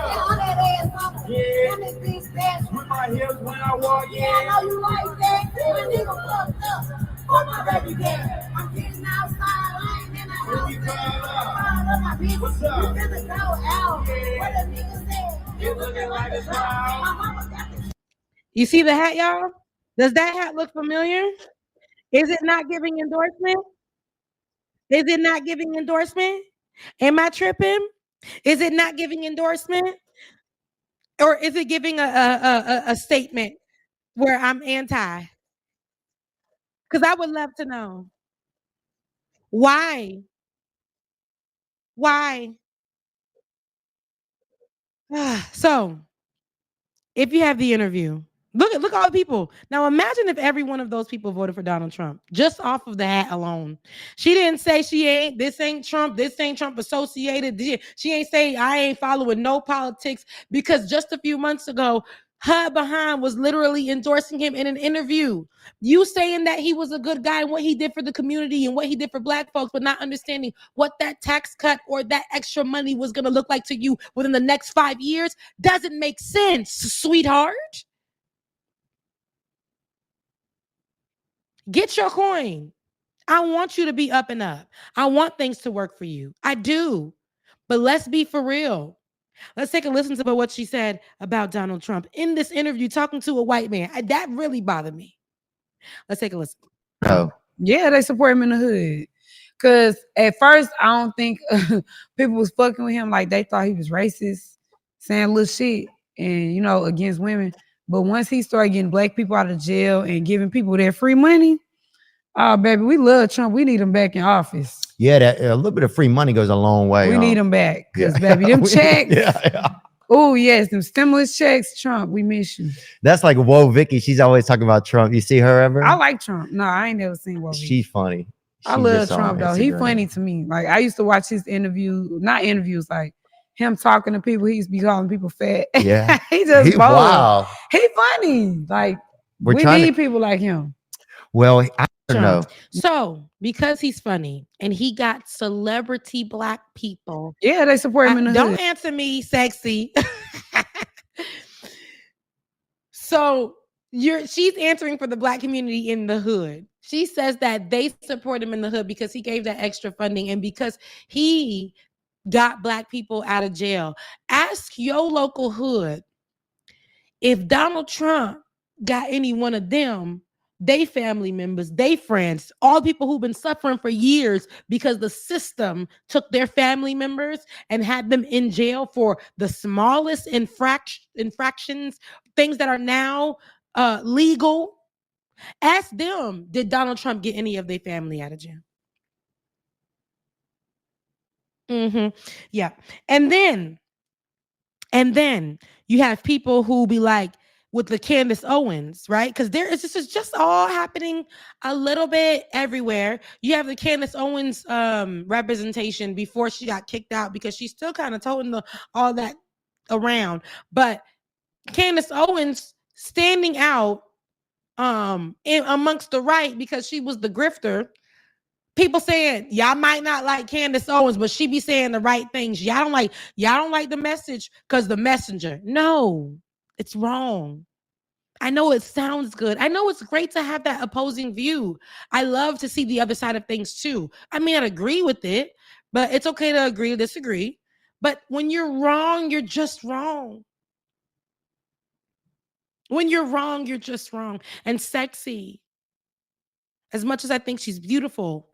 Yeah. With my hips when I walk, yeah. I know you like that. Nigga fucked up. For my baby girl. I'm getting outside. I ain't in the house. What's up? You finna go out. What the niggas say? You looking like a child. You see the hat, y'all? Does that hat look familiar? Is it not giving endorsement? Is it not giving endorsement? Am I tripping? Is it not giving endorsement? Or is it giving a statement where I'm anti? Because I would love to know. Why? Why? So, if you have the interview, look at all the people. Now imagine if every one of those people voted for Donald Trump, just off of the hat alone. She didn't say this ain't Trump associated. She ain't say I ain't following no politics, because just a few months ago, her behind was literally endorsing him in an interview. You saying that he was a good guy and what he did for the community and what he did for Black folks, but not understanding what that tax cut or that extra money was going to look like to you within the next 5 years doesn't make sense, sweetheart. Get your coin. I want you to be up and up. I want things to work for you. I do. But let's be for real. Let's take a listen to what she said about Donald Trump in this interview talking to a white man. That really bothered me. Let's take a listen. Oh. Yeah, they support him in the hood. Because at first, I don't think people was fucking with him like they thought he was racist, saying little shit and, you know, against women. But once he started getting black people out of jail and giving people their free money, oh, baby, we love Trump. We need him back in office. Yeah, that a little bit of free money goes a long way. We need him back. Because, baby, them checks. Yeah. Oh, yes, them stimulus checks. Trump, we miss you. That's like Whoa Vicky. She's always talking about Trump. You see her ever? I like Trump. No, I ain't never seen Whoa Vicky. She's funny. I love Trump, though. He funny to me. Like, I used to watch his not interviews, like him talking to people. He used to be calling people fat. Yeah. He just bold. Wow. He funny. Like, we need people like him. Well, I don't know. So, because he's funny and he got celebrity black people. Yeah, they support him in the Don't hood. answer me, sexy. So, she's answering for the black community in the hood. She says that they support him in the hood because he gave that extra funding and because he got black people out of jail. Ask your local hood if Donald Trump got any one of them, they family members, they friends, all people who've been suffering for years because the system took their family members and had them in jail for the smallest infractions, things that are now legal. Ask them, did Donald Trump get any of their family out of jail? Yeah. And then you have people who be like, with the Candace Owens, right? Because this is just all happening a little bit everywhere. You have the Candace Owens representation before she got kicked out because she's still kind of toting all that around. But Candace Owens standing out amongst the right because she was the grifter. People saying y'all might not like Candace Owens, but she be saying the right things. Y'all don't like the message because the messenger. No, it's wrong. I know it sounds good. I know it's great to have that opposing view. I love to see the other side of things too. I may not agree with it, but it's okay to agree or disagree. But when you're wrong, you're just wrong. When you're wrong, you're just wrong. And Sexyy, as much as I think she's beautiful,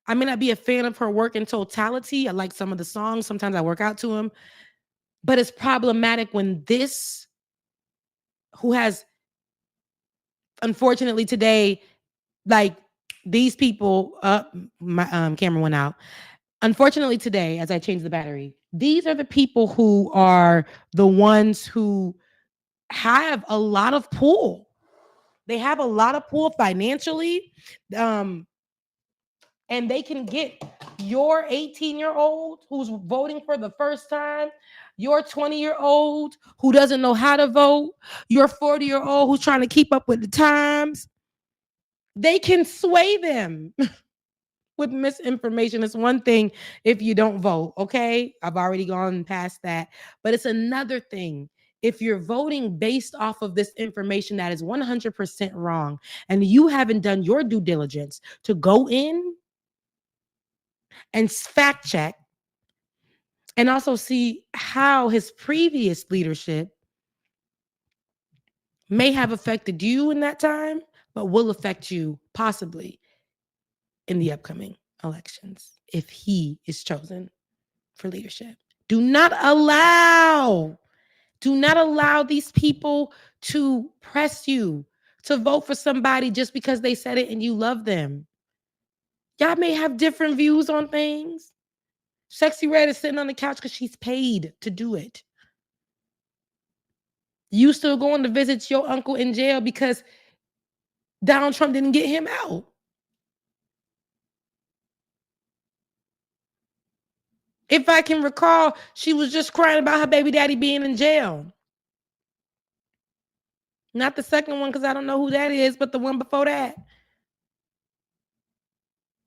I may not be a fan of her work in totality. I like some of the songs. Sometimes I work out to them. But it's problematic when this, who has, unfortunately today, like these people, my camera went out. Unfortunately today, as I changed the battery, these are the people who are the ones who have a lot of pull. They have a lot of pull financially. And they can get your 18-year-old who's voting for the first time, your 20-year-old who doesn't know how to vote, your 40-year-old who's trying to keep up with the times. They can sway them with misinformation. It's one thing if you don't vote, okay? I've already gone past that. But it's another thing if you're voting based off of this information that is 100% wrong and you haven't done your due diligence to go in and fact check and also see how his previous leadership may have affected you in that time, but will affect you possibly in the upcoming elections if he is chosen for leadership. Do not allow these people to press you to vote for somebody just because they said it and you love them. Y'all may have different views on things. Sexyy Red is sitting on the couch because she's paid to do it. You still going to visit your uncle in jail because Donald Trump didn't get him out. If I can recall, she was just crying about her baby daddy being in jail. Not the second one because I don't know who that is, but the one before that.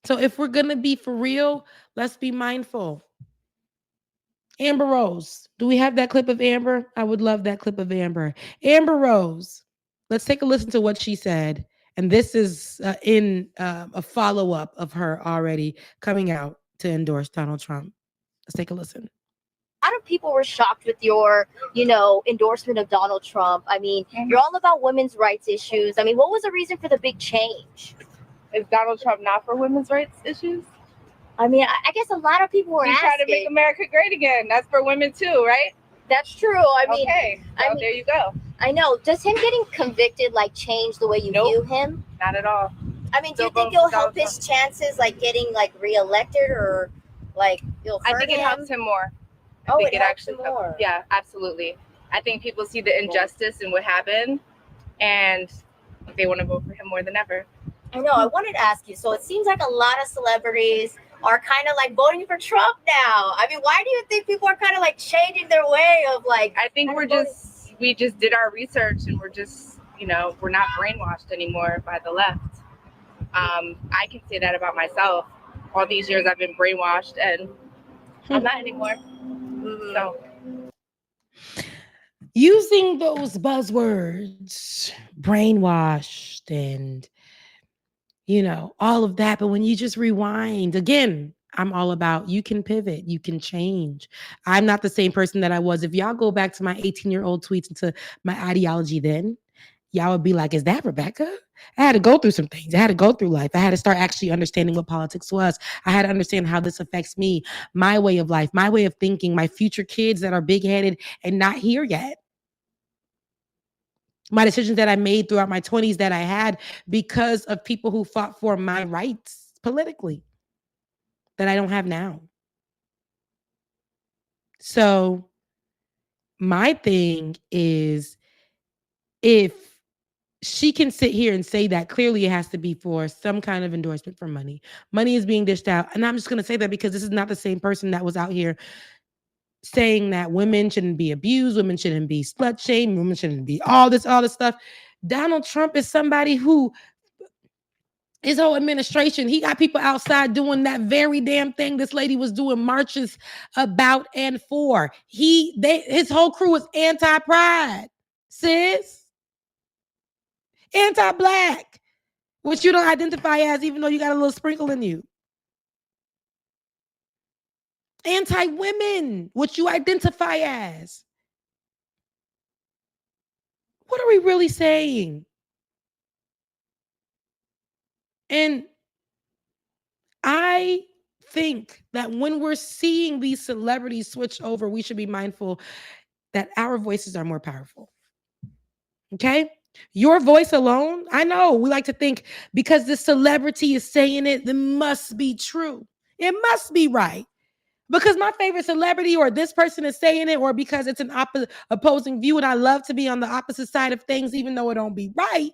So if we're going to be for real, let's be mindful. Amber Rose. Do we have that clip of Amber? I would love that clip of Amber. Amber Rose. Let's take a listen to what she said. And this is in a follow-up of her already coming out to endorse Donald Trump. Let's take a listen. lot of people were shocked with your, endorsement of Donald Trump. I mean, you're all about women's rights issues. I mean, what was the reason for the big change? Is Donald Trump not for women's rights issues? I mean, I guess a lot of people were He's trying to make America great again. That's for women too, right? That's true. I mean, there you go. I know. Does him getting convicted change the way you view him? Not at all. I mean, do you think it'll help his chances getting reelected, or you'll hurt I think it helps him more. I think it actually helps more. Yeah, absolutely. I think people see the injustice and what happened, and they want to vote for him more than ever. I know. I wanted to ask you. So it seems like a lot of celebrities are kind of voting for Trump now. I mean, why do you think people are kind of changing their way of I think we just did our research, and we're just we're not brainwashed anymore by the left. I can say that about myself. All these years I've been brainwashed, and I'm not anymore. So using those buzzwords, brainwashed and all of that. But when you just rewind again, I'm all about you can pivot, you can change. I'm not the same person that I was. If y'all go back to my 18-year-old tweets into my ideology then, y'all would be like, is that Rebecca? I had to go through some things. I had to go through life. I had to start actually understanding what politics was. I had to understand how this affects me, my way of life, my way of thinking, my future kids that are big-headed and not here yet. My decisions that I made throughout my 20s that I had because of people who fought for my rights politically that I don't have now. So my thing is, if she can sit here and say that, clearly it has to be for some kind of endorsement for money. Money is being dished out. And I'm just going to say that because this is not the same person that was out here saying that women shouldn't be abused, women shouldn't be slut shamed, women shouldn't be all this stuff. Donald Trump is somebody who, his whole administration, he got people outside doing that very damn thing this lady was doing marches about and for. His whole crew was anti-pride, sis. Anti-black, which you don't identify as, even though you got a little sprinkle in you. Anti-women, which you identify as. What are we really saying? And I think that when we're seeing these celebrities switch over, we should be mindful that our voices are more powerful. Okay? Your voice alone, I know we like to think because the celebrity is saying it must be true. It must be right. Because my favorite celebrity or this person is saying it, or because it's an opposing view and I love to be on the opposite side of things, even though it don't be right,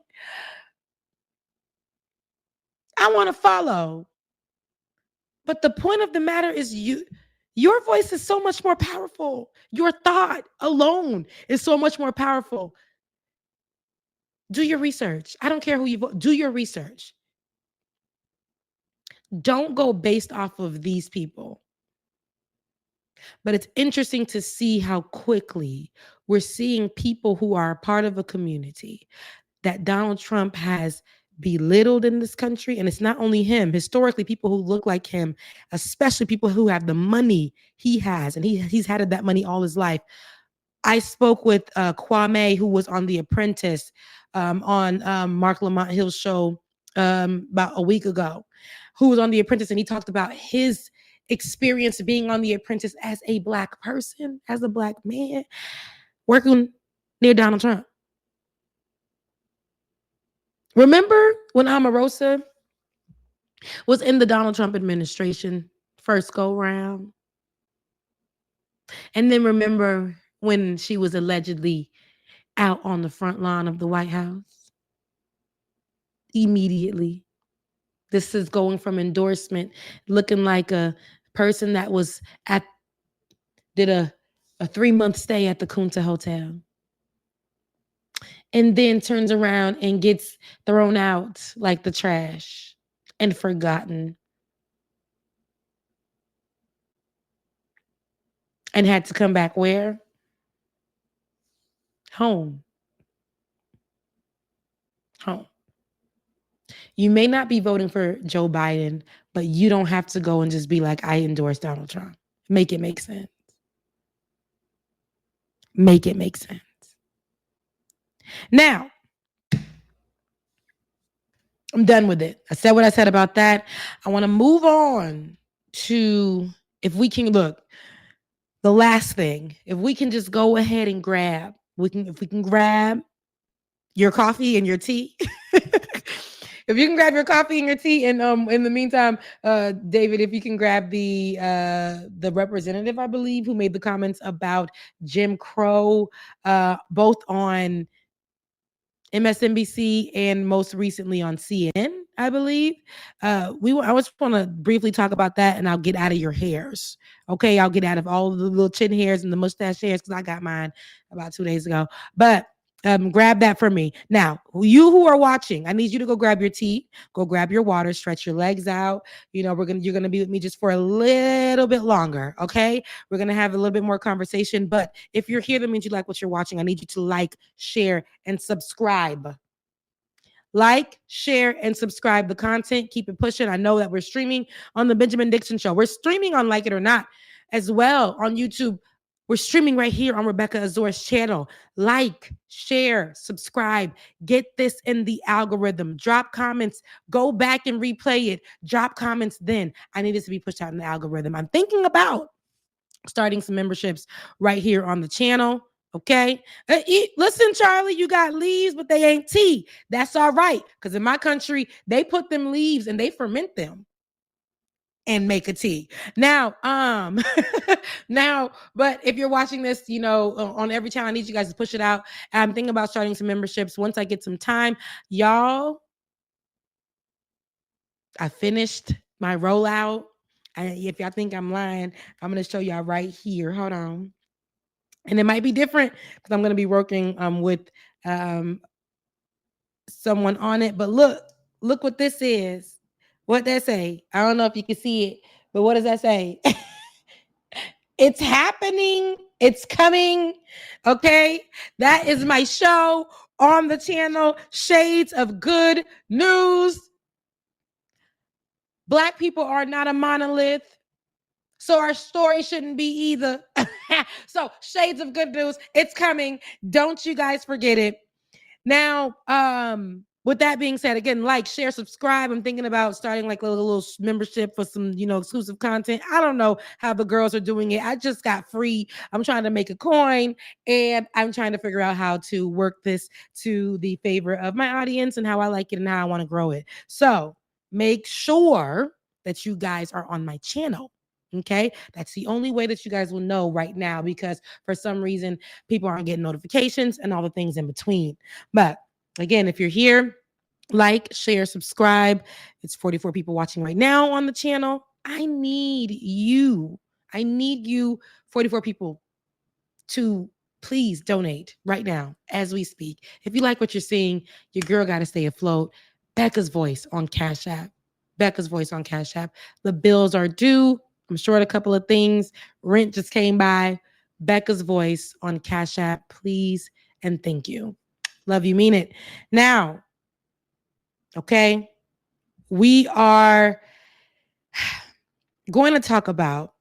I want to follow. But the point of the matter is your voice is so much more powerful. Your thought alone is so much more powerful. Do your research. I don't care who you vote. Do your research. Don't go based off of these people. But it's interesting to see how quickly we're seeing people who are a part of a community that Donald Trump has belittled in this country. And it's not only him. Historically, people who look like him, especially people who have the money he has, and he's had that money all his life. I spoke with Kwame, who was on The Apprentice on Mark Lamont Hill's show about a week ago, who was on The Apprentice, and he talked about his experience being on The Apprentice as a Black person, as a Black man, working near Donald Trump. Remember when Omarosa was in the Donald Trump administration first go round? And then remember when she was allegedly out on the front lawn of the White House? Immediately. This is going from endorsement, looking like a person that did a 3-month stay at the Kunta Hotel. And then turns around and gets thrown out like the trash and forgotten. And had to come back where? Home. Home. You may not be voting for Joe Biden, but you don't have to go and just be like, I endorse Donald Trump. Make it make sense. Make it make sense. Now, I'm done with it. I said what I said about that. I want to move on to, if we can look, the last thing, if we can just go ahead and grab, if we can grab your coffee and your tea. If you can grab your coffee and your tea, and in the meantime, David, if you can grab the representative, I believe, who made the comments about Jim Crow, both on MSNBC and most recently on CNN, I believe. I just want to briefly talk about that, and I'll get out of your hairs. Okay, I'll get out of all of the little chin hairs and the mustache hairs because I got mine about 2 days ago. But grab that for me. Now, you who are watching, I need you to go grab your tea, go grab your water, stretch your legs out. You know, you're gonna be with me just for a little bit longer. Okay, we're gonna have a little bit more conversation. But if you're here, that means you like what you're watching. I need you to like, share, and subscribe. Like, share, and subscribe the content. Keep it pushing. I know that we're streaming on the Benjamin Dixon Show. We're streaming on Like It or Not as well on YouTube. We're streaming right here on Rebecca Azor's channel. Like, share, subscribe. Get this in the algorithm. Drop comments. Go back and replay it. Drop comments then. I need this to be pushed out in the algorithm. I'm thinking about starting some memberships right here on the channel. Okay. Listen, Charlie, you got leaves, but they ain't tea. That's all right. Because in my country, they put them leaves and they ferment them and make a tea. Now, but if you're watching this, you know, on every channel, I need you guys to push it out. I'm thinking about starting some memberships once I get some time. Y'all, I finished my rollout. If y'all think I'm lying, I'm going to show y'all right here. Hold on. And it might be different because I'm going to be working with someone on it. But look what this is. What that say? I don't know if you can see it, but what does that say? It's happening. It's coming. Okay. That is my show on the channel, Shades of Good News. Black people are not a monolith. So our story shouldn't be either. So Shades of Good News, it's coming. Don't you guys forget it. Now, with that being said, again, like, share, subscribe. I'm thinking about starting like a little membership for some, you know, exclusive content. I don't know how the girls are doing it. I just got free. I'm trying to make a coin, and I'm trying to figure out how to work this to the favor of my audience and how I like it and how I want to grow it. So make sure that you guys are on my channel. Okay, that's the only way that you guys will know right now, because for some reason people aren't getting notifications and all the things in between. But again, if you're here, like, share, subscribe. It's 44 people watching right now on the channel. I need you 44 people to please donate right now as we speak. If you like what you're seeing, your girl got to stay afloat. Becca's voice on Cash App. Becca's voice on Cash App. The bills are due. I'm short a couple of things. Rent just came by. Becca's voice on Cash App, please and thank you. Love you, mean it. Now, okay, we are going to talk about,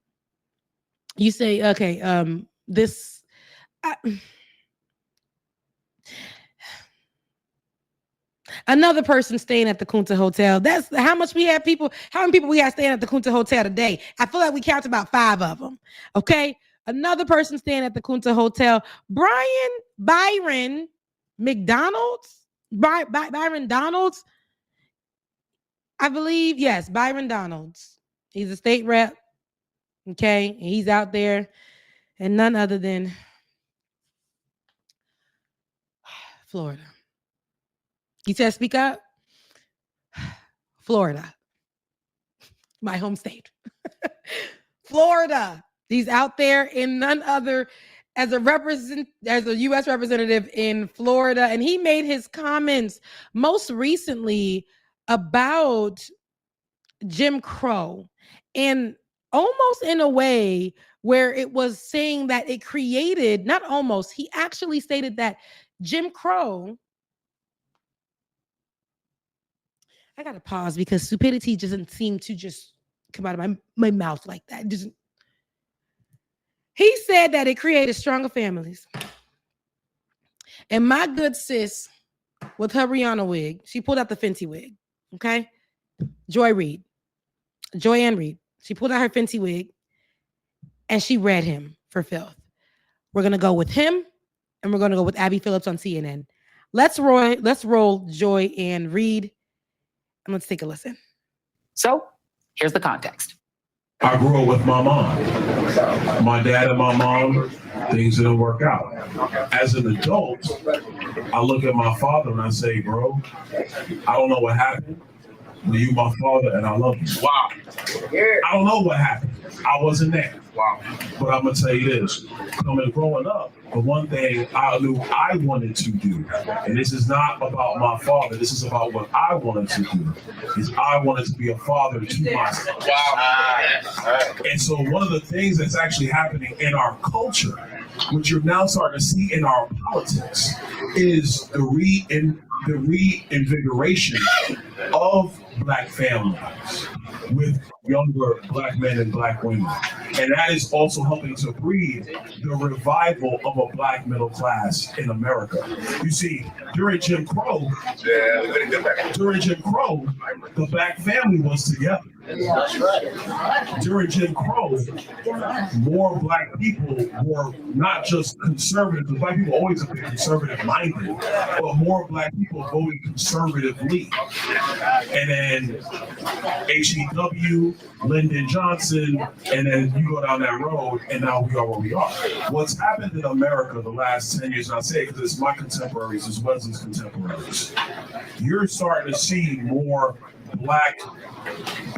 you say, okay, this, another person staying at the Kunta Hotel. That's how much we have people. How many people we have staying at the Kunta Hotel today? I feel like we count about 5 of them. Okay. Another person staying at the Kunta Hotel. Byron McDonald's. Byron Donalds. I believe, yes, Byron Donalds. He's a state rep. Okay. And he's out there. And none other than Florida. He said, speak up. Florida. My home state. Florida. He's out there in none other as a U.S. representative in Florida. And he made his comments most recently about Jim Crow, and almost in a way where it was saying that it created, not almost, he actually stated that Jim Crow, I gotta pause because stupidity doesn't seem to just come out of my mouth like that. It doesn't. He said that it created stronger families. And my good sis, with her Rihanna wig, she pulled out the Fenty wig. Okay, Joy Ann Reid. She pulled out her Fenty wig, and she read him for filth. We're gonna go with him, and we're gonna go with Abby Phillips on CNN. Let's roll Joy Ann Reid, and let's take a listen. So here's the context. I grew up with my mom. My dad and my mom, things didn't work out. As an adult, I look at my father and I say, bro, I don't know what happened, but you my father and I love you. Wow. I don't know what happened. I wasn't there. Wow. But I'm gonna tell you this, growing up, the one thing I knew I wanted to do, and this is not about my father, this is about what I wanted to do, is I wanted to be a father to myself. Wow. And so one of the things that's actually happening in our culture, which you're now starting to see in our politics, is the reinvigoration of Black families with younger Black men and Black women. And that is also helping to breed the revival of a Black middle class in America. You see, during Jim Crow, the Black family was together. During Jim Crow, more Black people were not just conservative, because Black people always have been conservative minded, but more Black people voted conservatively. And then HEW, Lyndon Johnson, and then you go down that road, and now we are where we are. What's happened in America the last 10 years, and I say it because it's my contemporaries as well as his contemporaries, you're starting to see more Black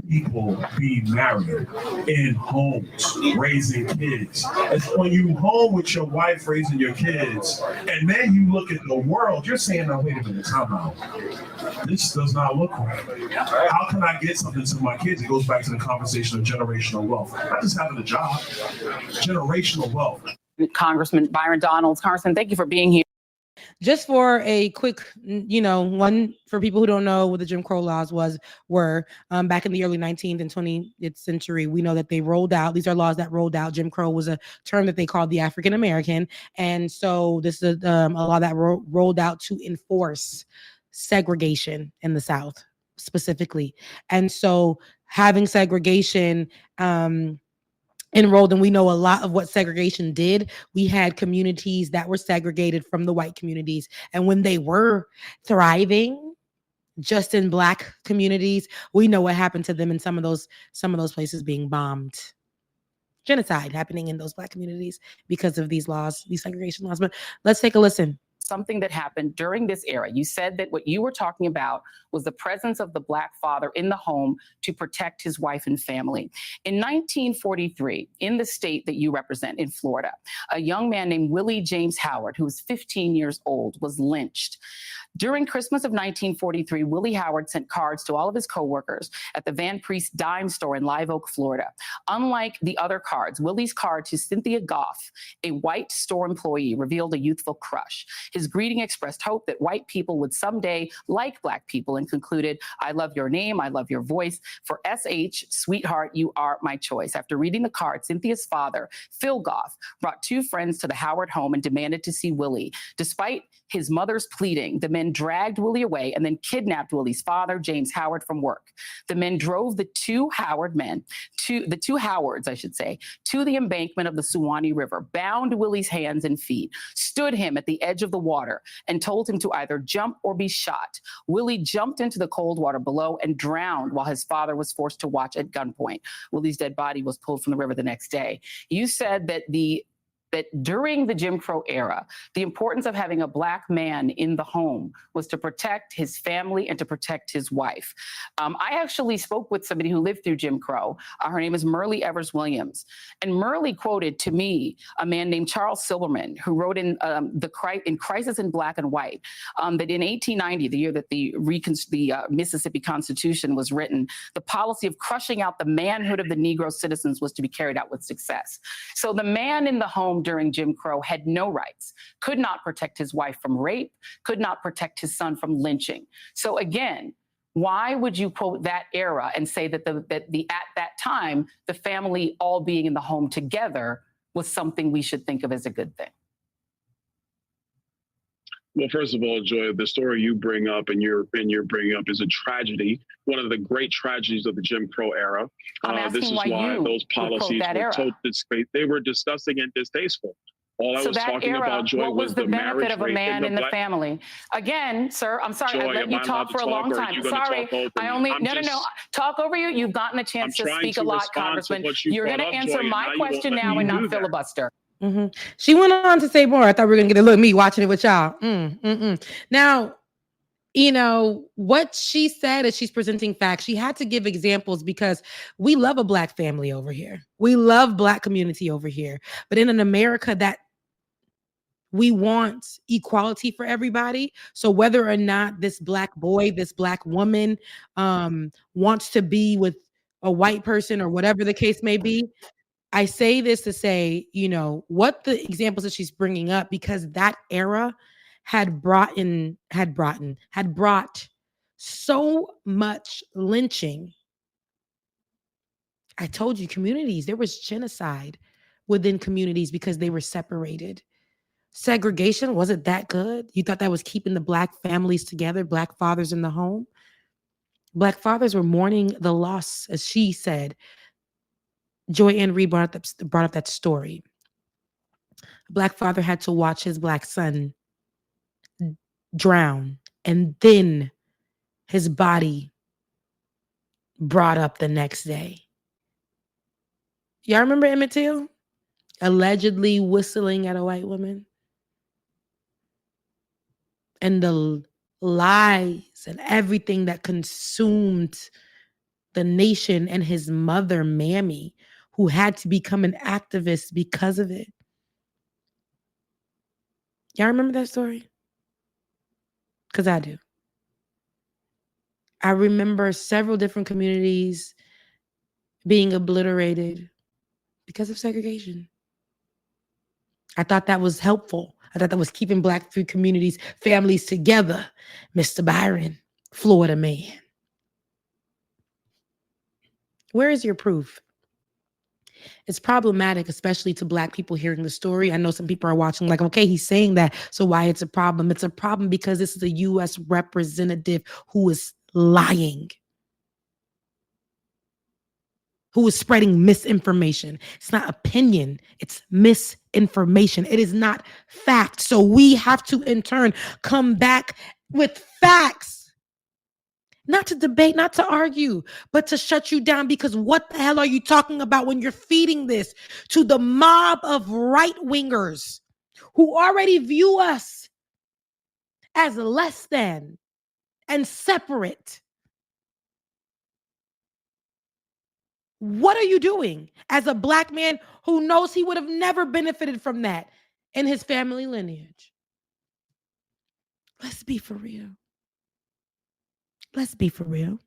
people be married in homes, raising kids. It's when you home with your wife raising your kids, and then you look at the world, you're saying, no, wait a minute, time out. This does not look right. How can I get something to my kids? It goes back to the conversation of generational wealth. Not just having a job, generational wealth. Congressman Byron Donald. Congressman, thank you for being here. Just for a quick, one for people who don't know what the Jim Crow laws were back in the early 19th and 20th century, we know that they rolled out. These are laws that rolled out. Jim Crow was a term that they called the African American, and so this is a law that rolled out to enforce segregation in the South specifically. And so having segregation enrolled, and we know a lot of what segregation did. We had communities that were segregated from the white communities, and when they were thriving just in Black communities, we know what happened to them in some of those places being bombed. Genocide happening in those Black communities because of these laws, these segregation laws. But let's take a listen. Something that happened during this era. You said that what you were talking about was the presence of the Black father in the home to protect his wife and family. In 1943, in the state that you represent, in Florida, a young man named Willie James Howard, who was 15 years old, was lynched. During Christmas of 1943, Willie Howard sent cards to all of his coworkers at the Van Priest dime store in Live Oak, Florida. Unlike the other cards, Willie's card to Cynthia Goff, a white store employee, revealed a youthful crush. His greeting expressed hope that white people would someday like Black people and concluded, "I love your name, I love your voice. For SH, sweetheart, you are my choice." After reading the card, Cynthia's father, Phil Goff, brought two friends to the Howard home and demanded to see Willie. Despite his mother's pleading, the men dragged Willie away and then kidnapped Willie's father, James Howard, from work. The men drove the two Howards, I should say, to the embankment of the Suwannee River, bound Willie's hands and feet, stood him at the edge of the water, and told him to either jump or be shot. Willie jumped into the cold water below and drowned while his father was forced to watch at gunpoint. Willie's dead body was pulled from the river the next day. You said that during the Jim Crow era, the importance of having a Black man in the home was to protect his family and to protect his wife. I actually spoke with somebody who lived through Jim Crow. Her name is Myrlie Evers Williams. And Myrlie quoted to me a man named Charles Silverman, who wrote in Crisis in Black and White, that in 1890, the year that the Mississippi Constitution was written, the policy of crushing out the manhood of the Negro citizens was to be carried out with success. So the man in the home during Jim Crow had no rights, could not protect his wife from rape, could not protect his son from lynching. So again, why would you quote that era and say that at that time, the family all being in the home together was something we should think of as a good thing? Well, first of all, Joy, the story you bring up and you're bringing up is a tragedy, one of the great tragedies of the Jim Crow era. I'm asking This is why why you those would quote policies that were era. they were disgusting and distasteful. All I So was that talking era, about, Joy, what was the marriage benefit of a rate man in the black family? Again, sir, I'm sorry, Joy, I've let am you I allowed talk to for a talk, long or are time. you gonna Sorry, talk over I me? only, I'm no, just- talk over you. You've gotten a chance to trying speak a to lot, respond to Congressman. what you You're brought going to up, answer Joy, and my now you won't question let now me and do not that. filibuster. She went on to say more. I thought we were going to get a look at me watching it with y'all. Now, you know, what she said is she's presenting facts. She had to give examples because we love a Black family over here. We love Black community over here. But in an America that we want equality for everybody. So whether or not this Black boy, this Black woman wants to be with a white person or whatever the case may be, I say this to say, you know, what the examples that she's bringing up, because that era had brought so much lynching. I told you, communities, there was genocide within communities because they were separated. Segregation, was it that good? You thought that was keeping the Black families together, Black fathers in the home? Black fathers were mourning the loss, as she said. Joy Ann Reid brought up that story. A Black father had to watch his Black son drown, and then his body brought up the next day. Y'all remember Emmett Till? Allegedly whistling at a white woman? And the lies and everything that consumed the nation, and his mother, Mammy, who had to become an activist because of it. Y'all remember that story? Because I do. I remember several different communities being obliterated because of segregation. I thought that was helpful. I thought that was keeping Black food communities, families together. Mr. Byron, Florida man. Where is your proof? It's problematic, especially to Black people hearing the story. I know some people are watching like, okay, he's saying that, so why it's a problem? It's a problem because this is a U.S. representative who is lying, who is spreading misinformation. It's not opinion, it's misinformation. It is not fact. So we have to, in turn, come back with facts. Not to debate, not to argue, but to shut you down, because what the hell are you talking about when you're feeding this to the mob of right-wingers who already view us as less than and separate? What are you doing as a Black man who knows he would have never benefited from that in his family lineage? Let's be for real. Let's be for real.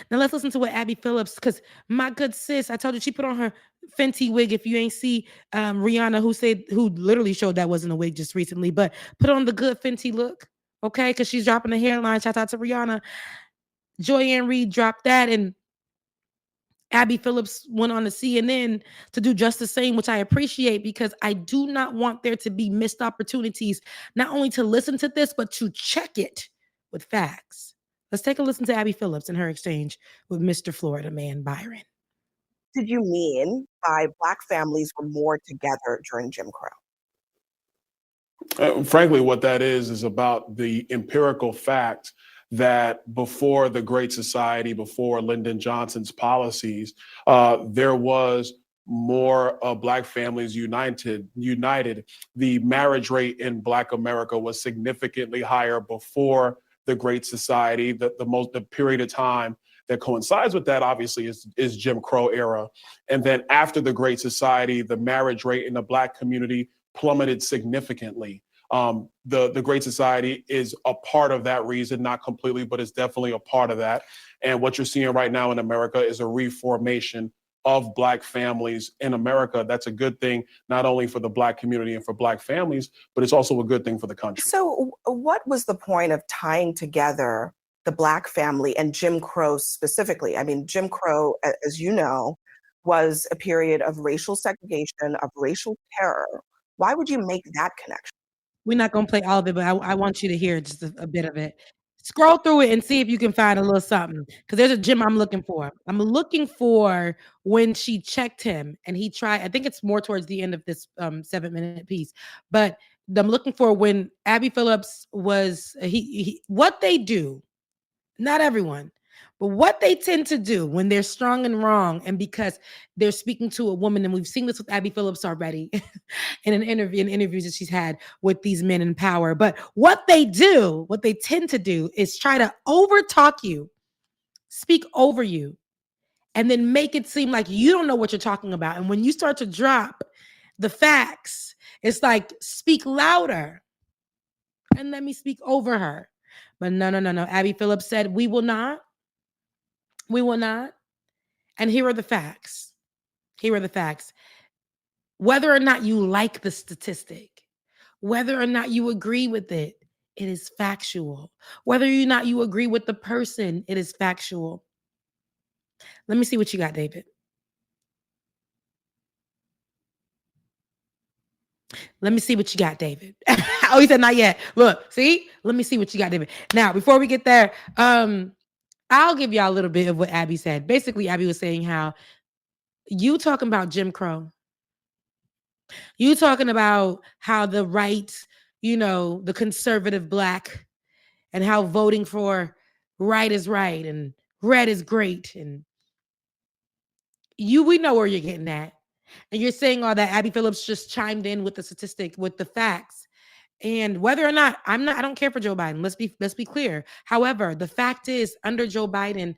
Now let's listen to what Abby Phillips, because my good sis, I told you she put on her Fenty wig. If you ain't see Rihanna, who literally showed that wasn't a wig just recently, but put on the good Fenty look, okay? Because she's dropping the hairline. Shout out to Rihanna. Joy Ann Reid dropped that, and Abby Phillips went on to CNN to do just the same, which I appreciate, because I do not want there to be missed opportunities, not only to listen to this, but to check it with facts. Let's take a listen to Abby Phillips and her exchange with Mr. Florida man, Byron. Did you mean by Black families were more together during Jim Crow? Frankly, what that is about the empirical fact that before the Great Society, before Lyndon Johnson's policies, there was more Black families united. The marriage rate in Black America was significantly higher before the Great Society. The period of time that coincides with that, obviously, is Jim Crow era. And then after the Great Society, the marriage rate in the Black community plummeted significantly. The Great Society is a part of that reason, not completely, but it's definitely a part of that. And what you're seeing right now in America is a reformation of Black families in America. That's a good thing, not only for the Black community and for Black families, but it's also a good thing for the country. So what was the point of tying together the Black family and Jim Crow specifically? I mean, Jim Crow, as you know, was a period of racial segregation, of racial terror. Why would you make that connection? We're not gonna play all of it, but I want you to hear just a bit of it. Scroll through it and see if you can find a little something. Because there's a gem I'm looking for. I'm looking for when she checked him and he tried. I think it's more towards the end of this 7-minute piece, but I'm looking for when Abby Phillips was what they do. Not everyone, but what they tend to do when they're strong and wrong, and because they're speaking to a woman, and we've seen this with Abby Phillips already in interviews that she's had with these men in power. But what they tend to do is try to overtalk you, speak over you, and then make it seem like you don't know what you're talking about. And when you start to drop the facts, it's like, speak louder and let me speak over her. But no. Abby Phillips said, we will not. We will not. And here are the facts. Whether or not you like the statistic, whether or not you agree with it, it is factual. Whether or not you agree with the person, it is factual. Let me see what you got, David. Let me see what you got, David. Oh, he said not yet. Look, see? Let me see what you got, David. Now, before we get there, I'll give y'all a little bit of what Abby said. Basically, Abby was saying how you talking about Jim Crow. You talking about how the right, the conservative Black, and how voting for right is right and red is great. And we know where you're getting at. And you're saying all that. Abby Phillips just chimed in with the statistic, with the facts. And whether or not, I don't care for Joe Biden. Let's be clear. However, the fact is, under Joe Biden,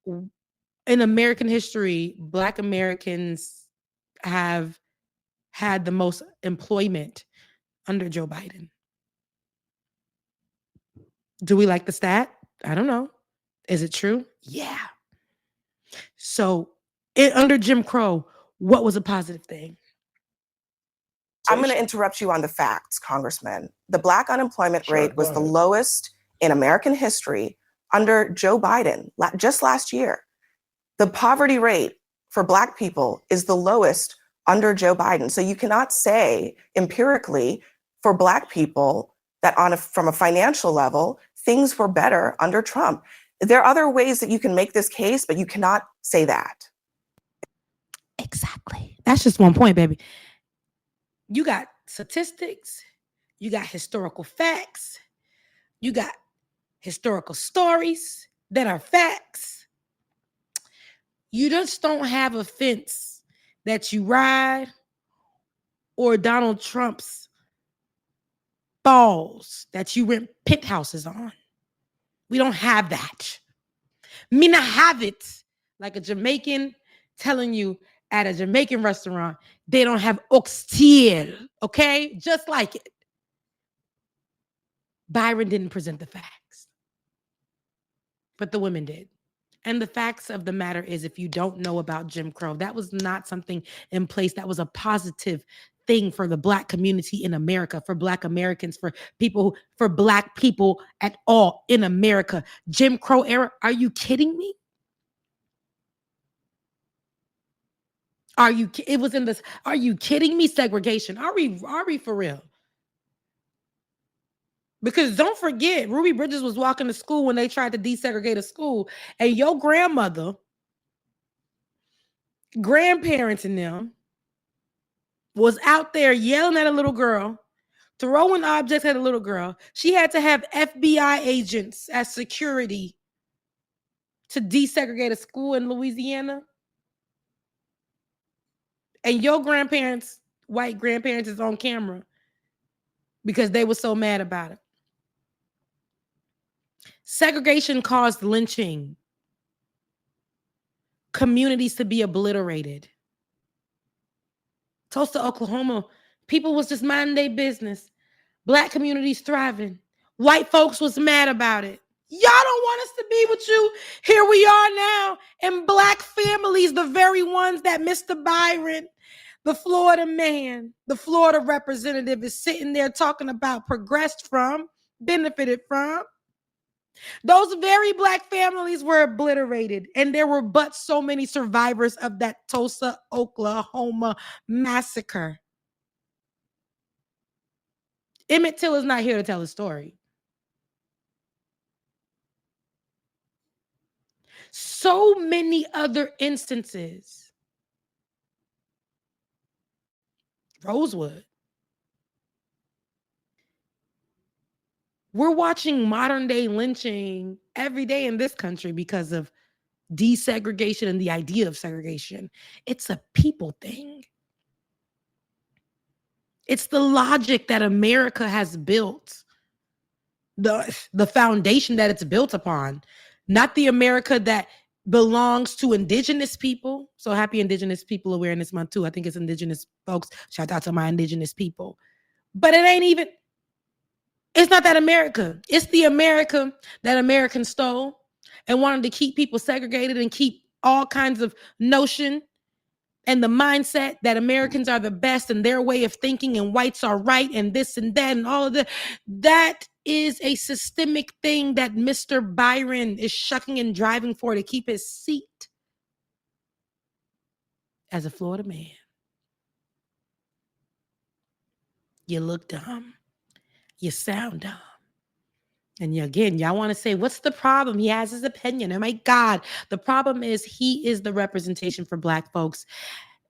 in American history, Black Americans have had the most employment under Joe Biden. Do we like the stat? I don't know. Is it true? Yeah. So under Jim Crow, what was a positive thing? I'm going to interrupt you on the facts, Congressman. The Black unemployment rate was the lowest in American history under Joe Biden just last year. The poverty rate for Black people is the lowest under Joe Biden. So you cannot say empirically for Black people that from a financial level, things were better under Trump. There are other ways that you can make this case, but you cannot say that. Exactly. That's just one point, baby. You got statistics, you got historical facts, you got historical stories that are facts. You just don't have a fence that you ride or Donald Trump's balls that you rent penthouses on. We don't have that. Me not have it like a Jamaican telling you at a Jamaican restaurant, they don't have oxtail, okay? Just like it. Byron didn't present the facts, but the women did. And the facts of the matter is, if you don't know about Jim Crow, that was not something in place that was a positive thing for the Black community in America, for Black Americans, for Black people at all in America. Jim Crow era, are you kidding me? Are you kidding me? Segregation. Are we for real? Because don't forget, Ruby Bridges was walking to school when they tried to desegregate a school, and your grandmother, grandparents and them was out there yelling at a little girl, throwing objects at a little girl. She had to have FBI agents as security to desegregate a school in Louisiana. And your grandparents, white grandparents, is on camera because they were so mad about it. Segregation caused lynching, communities to be obliterated. Tulsa, Oklahoma, people was just minding their business. Black communities thriving. White folks was mad about it. Y'all don't want us to be with you. Here we are now. And Black families, the very ones that Mr. Byron, the Florida man, the Florida representative, is sitting there talking about progressed from, benefited from. Those very black families were obliterated, and there were but so many survivors of that Tulsa, Oklahoma massacre. Emmett Till is not here to tell his story. So many other instances. Rosewood. We're watching modern day lynching every day in this country because of desegregation and the idea of segregation. It's a people thing. It's the logic that America has built, the foundation that it's built upon, not the America that belongs to indigenous people. So happy Indigenous People Awareness Month too. I think it's indigenous folks. Shout out to my indigenous people. But it ain't even, it's not that America. It's the America that Americans stole and wanted to keep people segregated and keep all kinds of notion and the mindset that Americans are the best and their way of thinking and whites are right and this and that and all of that. That is a systemic thing that Mr. Byron is shucking and driving for to keep his seat as a Florida man. You look dumb. You sound dumb. And again, y'all want to say, what's the problem? He has his opinion. Oh my God. The problem is he is the representation for black folks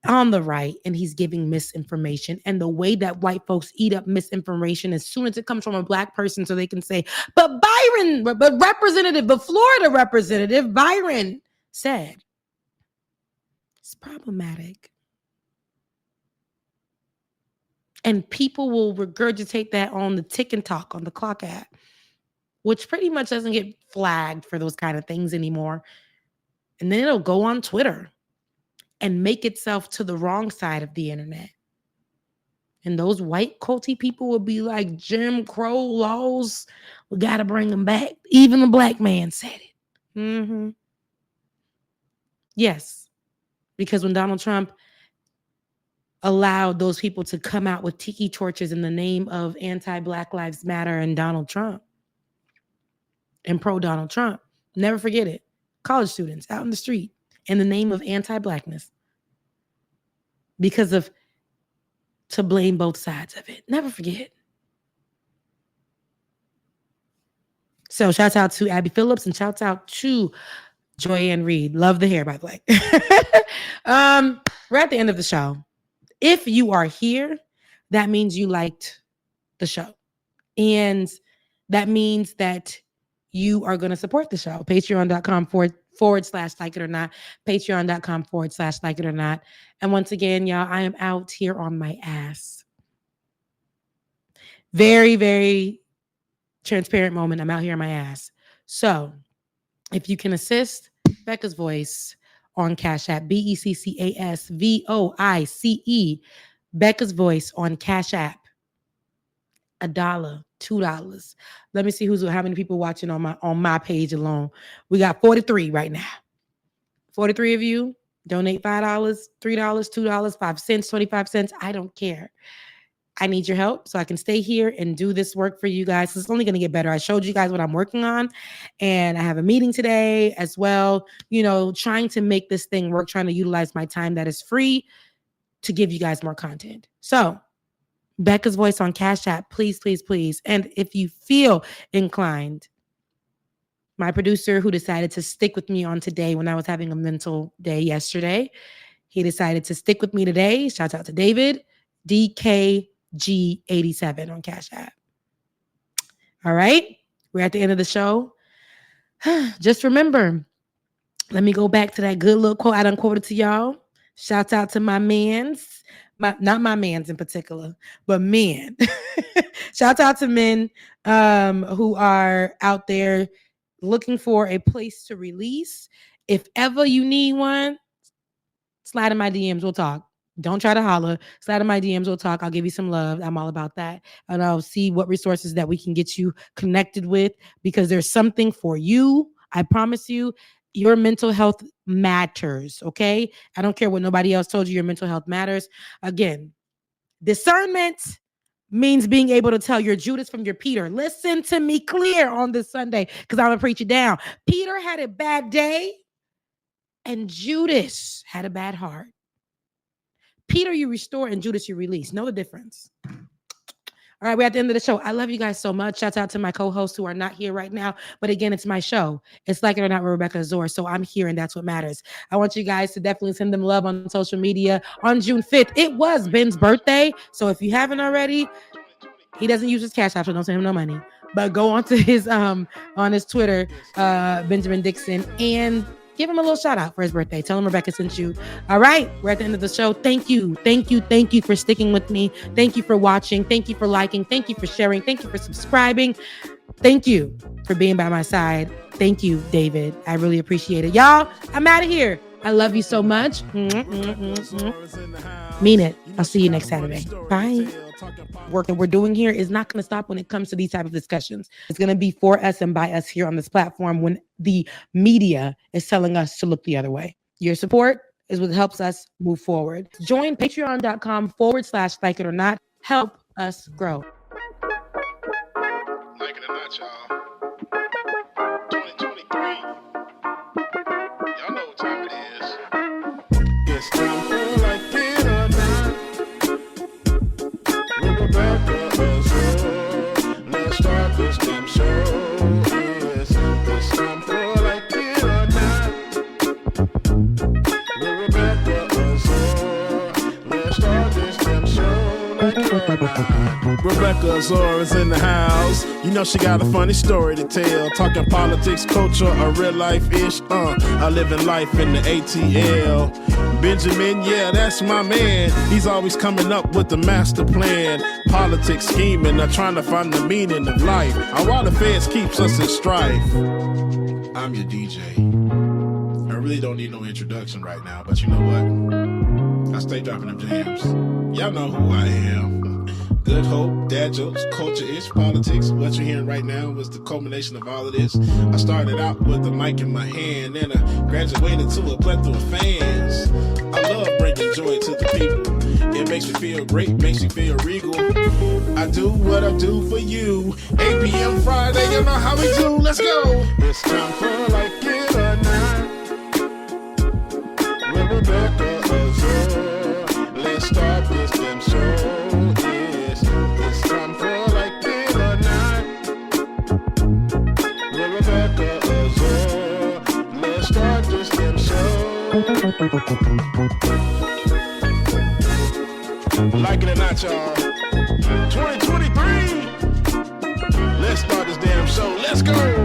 on the right, and he's giving misinformation. And the way that white folks eat up misinformation as soon as it comes from a black person, so they can say, but Byron, but Florida representative Byron said, it's problematic. And people will regurgitate that on the Tick and Talk, on the Clock app, which pretty much doesn't get flagged for those kind of things anymore. And then it'll go on Twitter and make itself to the wrong side of the internet. And those white culty people will be like, Jim Crow laws, we got to bring them back. Even the black man said it. Mm-hmm. Yes, because when Donald Trump allowed those people to come out with tiki torches in the name of anti-Black Lives Matter and Donald Trump and pro-Donald Trump, never forget it. College students out in the street in the name of anti-Blackness because of, to blame both sides of it. Never forget. So shout out to Abby Phillips and shout out to Joyanne Reed. Love the hair, by the way. We're at the end of the show. If you are here, that means you liked the show. And that means that you are going to support the show. Patreon.com/like it or not. Patreon.com/like it or not. And once again, y'all, I am out here on my ass. Very, very transparent moment. I'm out here on my ass. So if you can assist Becca's Voice on Cash App, BECCASVOICE, Becca's Voice on Cash App, $1, $2. Let me see how many people watching on my page alone. We got 43 right now. 43 of you donate $5, $3, $2, 5 cents, 25 cents. I don't care. I need your help so I can stay here and do this work for you guys. It's only going to get better. I showed you guys what I'm working on, and I have a meeting today as well, trying to make this thing work, trying to utilize my time that is free to give you guys more content. So Becca's Voice on Cash App, please, please, please. And if you feel inclined, my producer who decided to stick with me on today when I was having a mental day yesterday, he decided to stick with me today. Shout out to David, DKG87 on Cash App. All right, we're at the end of the show. Just remember, let me go back to that good little quote I done quoted to y'all. Shout out to my mans. Not my mans in particular, but men. Shout out to men who are out there looking for a place to release. If ever you need one, slide in my DMs. We'll talk. Don't try to holler. Slide in my DMs. We'll talk. I'll give you some love. I'm all about that. And I'll see what resources that we can get you connected with, because there's something for you. I promise you. Your mental health matters, okay? I don't care what nobody else told you. Your mental health matters. Again, discernment means being able to tell your Judas from your Peter. Listen to me clear on this Sunday, because I'm going to preach it down. Peter had a bad day, and Judas had a bad heart. Peter you restore, and Judas you release. Know the difference. All right, we're at the end of the show. I love you guys so much. Shouts out to my co-hosts who are not here right now. But again, it's my show. It's Like It or Not with Rebecca Azor. So I'm here, and that's what matters. I want you guys to definitely send them love on social media. On June 5th, it was Ben's birthday. So if you haven't already, he doesn't use his Cash App, so don't send him no money. But go on to his on his Twitter, Benjamin Dixon, and give him a little shout out for his birthday. Tell him Rebecca sent you. All right, we're at the end of the show. Thank you for sticking with me. Thank you for watching. Thank you for liking. Thank you for sharing. Thank you for subscribing. Thank you for being by my side. Thank you, David. I really appreciate it. Y'all, I'm out of here. I love you so much. Mean it. I'll see you next Saturday. Bye. Work that we're doing here is not going to stop when it comes to these type of discussions. It's going to be for us and by us here on this platform when the media is telling us to look the other way. Your support is what helps us move forward. Join patreon.com/like it or not. Help us grow. Like it or not, y'all. 2023. Y'all know what time it is. It's time for Like It or Not. Rebecca Azor. Let's start this damn show. Yes, it's time for Like It or Not. Rebecca Azor. Let's start this damn show. Like It or Not. Rebecca Azor is in the house. You know she got a funny story to tell. Talking politics, culture, or real life-ish. I live in life in the ATL. Benjamin, yeah, that's my man. He's always coming up with the master plan. Politics scheming, or trying to find the meaning of life. And while the feds keeps us in strife. I'm your DJ. I really don't need no introduction right now, but you know what? I stay dropping them jams. Y'all know who I am. Good hope, dad jokes, culture-ish, politics. What you're hearing right now was the culmination of all of this. I started out with the mic in my hand, and I graduated to a plethora of fans. I love bringing joy to the people. It makes me feel great, makes me feel regal. I do what I do for you. 8 p.m. Friday, you know how we do. Let's go. It's time for Like It or Not. With Rebecca Azor. Let's start this damn show. It's time for Like It or Not. With Rebecca Azor. Let's start this damn show. Like it or not, y'all. 2023. Let's start this damn show. Let's go.